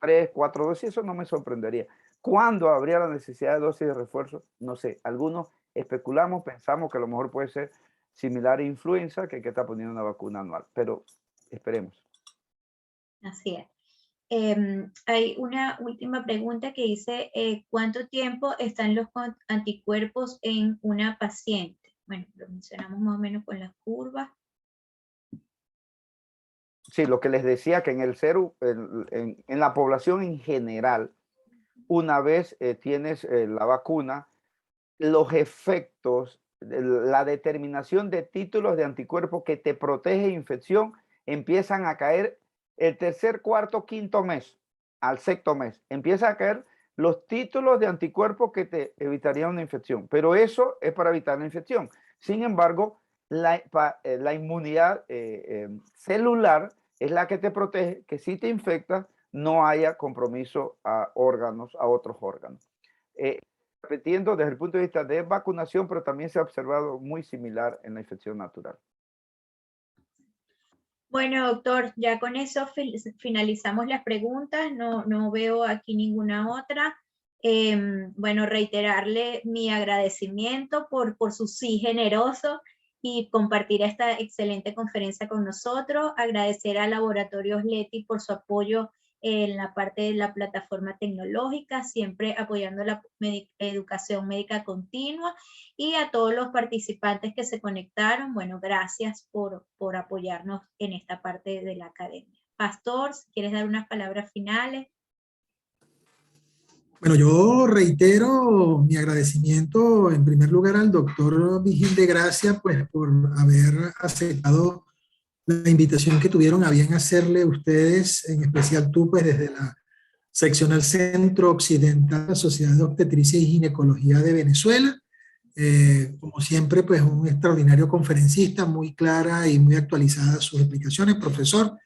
[SPEAKER 5] 3, 4 dosis, eso no me sorprendería. ¿Cuándo habría la necesidad de dosis de refuerzo? No sé, algunos especulamos, pensamos que a lo mejor puede ser similar a influenza, que hay que estar poniendo una vacuna anual, pero esperemos.
[SPEAKER 4] Así es. Hay una última pregunta que dice, ¿cuánto tiempo están los anticuerpos en una paciente? Bueno, lo mencionamos más o menos con las curvas.
[SPEAKER 5] Sí, lo que les decía, que en el en la población en general, una vez tienes la vacuna, los efectos, la determinación de títulos de anticuerpos que te protege de infección empiezan a caer el tercer, cuarto, quinto mes, al sexto mes. Empiezan a caer los títulos de anticuerpos que te evitarían una infección, pero eso es para evitar la infección. Sin embargo, la inmunidad celular es la que te protege, que si te infectas no haya compromiso a órganos, a otros órganos. repitiendo desde el punto de vista de vacunación, pero también se ha observado muy similar en la infección natural.
[SPEAKER 4] Bueno, doctor, ya con eso finalizamos las preguntas. No veo aquí ninguna otra. Bueno, reiterarle mi agradecimiento por su sí generoso y compartir esta excelente conferencia con nosotros. Agradecer a Laboratorios Leti por su apoyo en la parte de la plataforma tecnológica, siempre apoyando la educación médica continua, y a todos los participantes que se conectaron. Bueno, gracias por apoyarnos en esta parte de la academia. Pastor, si quieres dar unas palabras finales.
[SPEAKER 2] Bueno, yo reitero mi agradecimiento en primer lugar al doctor Vigil de Gracia, pues por haber aceptado la invitación que tuvieron a bien hacerle ustedes, en especial tú, pues desde la seccional Centro Occidental de la Sociedad de Obstetricia y Ginecología de Venezuela. Como siempre, pues un extraordinario conferencista, muy clara y muy actualizada sus explicaciones. Profesor,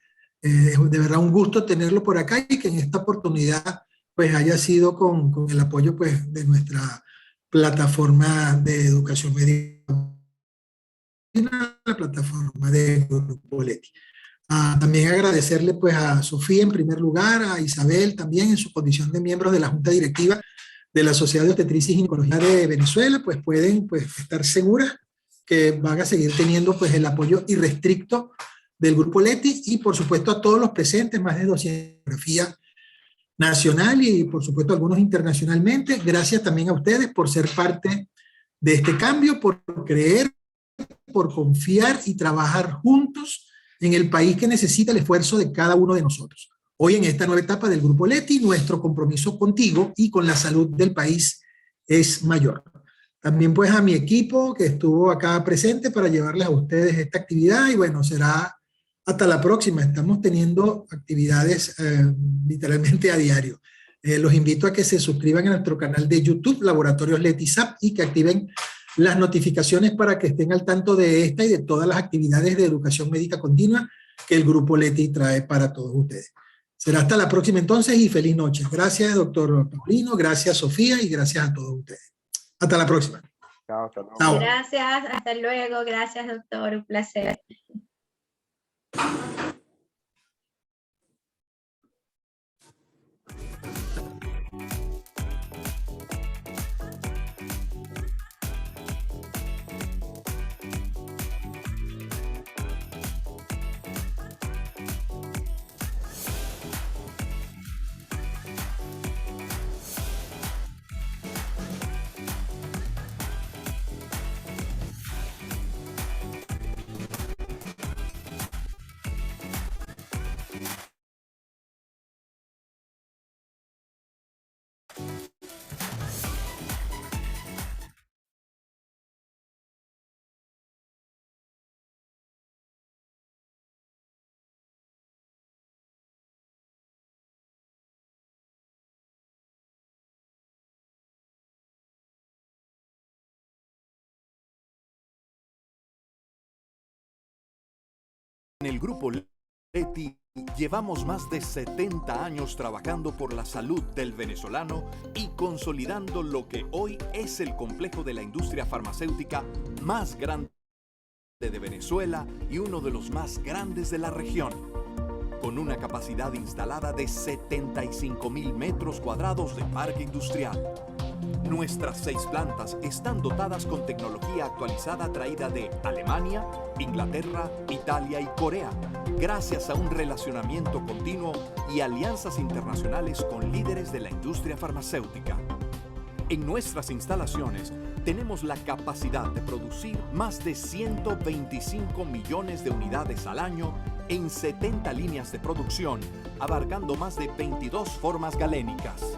[SPEAKER 2] es de verdad un gusto tenerlo por acá y que en esta oportunidad pues haya sido con el apoyo pues de nuestra plataforma de educación médica, la plataforma de Grupo Leti. También agradecerle pues a Sofía en primer lugar, a Isabel también en su condición de miembros de la Junta Directiva de la Sociedad de Obstetricia y Ginecología de Venezuela, pues pueden pues estar seguras que van a seguir teniendo pues el apoyo irrestricto del Grupo Leti, y por supuesto a todos los presentes, más de 200 fotografías nacional y por supuesto algunos internacionalmente. Gracias también a ustedes por ser parte de este cambio, por creer, por confiar y trabajar juntos en el país que necesita el esfuerzo de cada uno de nosotros. Hoy en esta nueva etapa del Grupo Leti, nuestro compromiso contigo y con la salud del país es mayor. También pues a mi equipo que estuvo acá presente para llevarles a ustedes esta actividad, y bueno, será hasta la próxima. Estamos teniendo actividades literalmente a diario. Los invito a que se suscriban a nuestro canal de YouTube, Laboratorios Leti SAP, y que activen las notificaciones para que estén al tanto de esta y de todas las actividades de educación médica continua que el Grupo Leti trae para todos ustedes. Será hasta la próxima entonces y feliz noche. Gracias, doctor Paulino, gracias, Sofía, y gracias a todos ustedes. Hasta la próxima.
[SPEAKER 5] Chao, hasta luego.
[SPEAKER 2] Chao.
[SPEAKER 4] Gracias, hasta luego. Gracias, doctor. Un placer.
[SPEAKER 1] En el Grupo Leti llevamos más de 70 años trabajando por la salud del venezolano y consolidando lo que hoy es el complejo de la industria farmacéutica más grande de Venezuela y uno de los más grandes de la región, con una capacidad instalada de 75.000 metros cuadrados de parque industrial. Nuestras 6 plantas están dotadas con tecnología actualizada traída de Alemania, Inglaterra, Italia y Corea, gracias a un relacionamiento continuo y alianzas internacionales con líderes de la industria farmacéutica. En nuestras instalaciones tenemos la capacidad de producir más de 125 millones de unidades al año en 70 líneas de producción, abarcando más de 22 formas galénicas.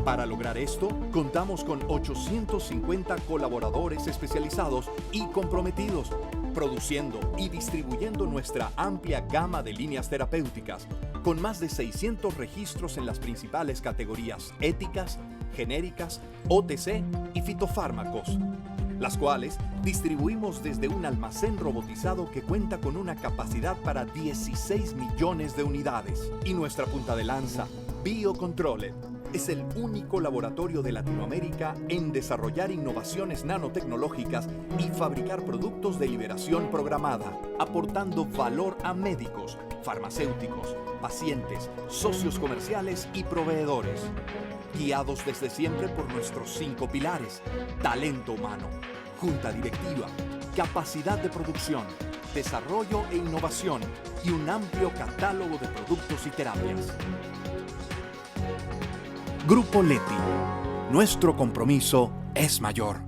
[SPEAKER 1] Para lograr esto, contamos con 850 colaboradores especializados y comprometidos, produciendo y distribuyendo nuestra amplia gama de líneas terapéuticas, con más de 600 registros en las principales categorías éticas, genéricas, OTC y fitofármacos, las cuales distribuimos desde un almacén robotizado que cuenta con una capacidad para 16 millones de unidades, y nuestra punta de lanza, Biocontrolled, es el único laboratorio de Latinoamérica en desarrollar innovaciones nanotecnológicas y fabricar productos de liberación programada, aportando valor a médicos, farmacéuticos, pacientes, socios comerciales y proveedores. Guiados desde siempre por nuestros 5 pilares: talento humano, junta directiva, capacidad de producción, desarrollo e innovación y un amplio catálogo de productos y terapias. Grupo Leti. Nuestro compromiso es mayor.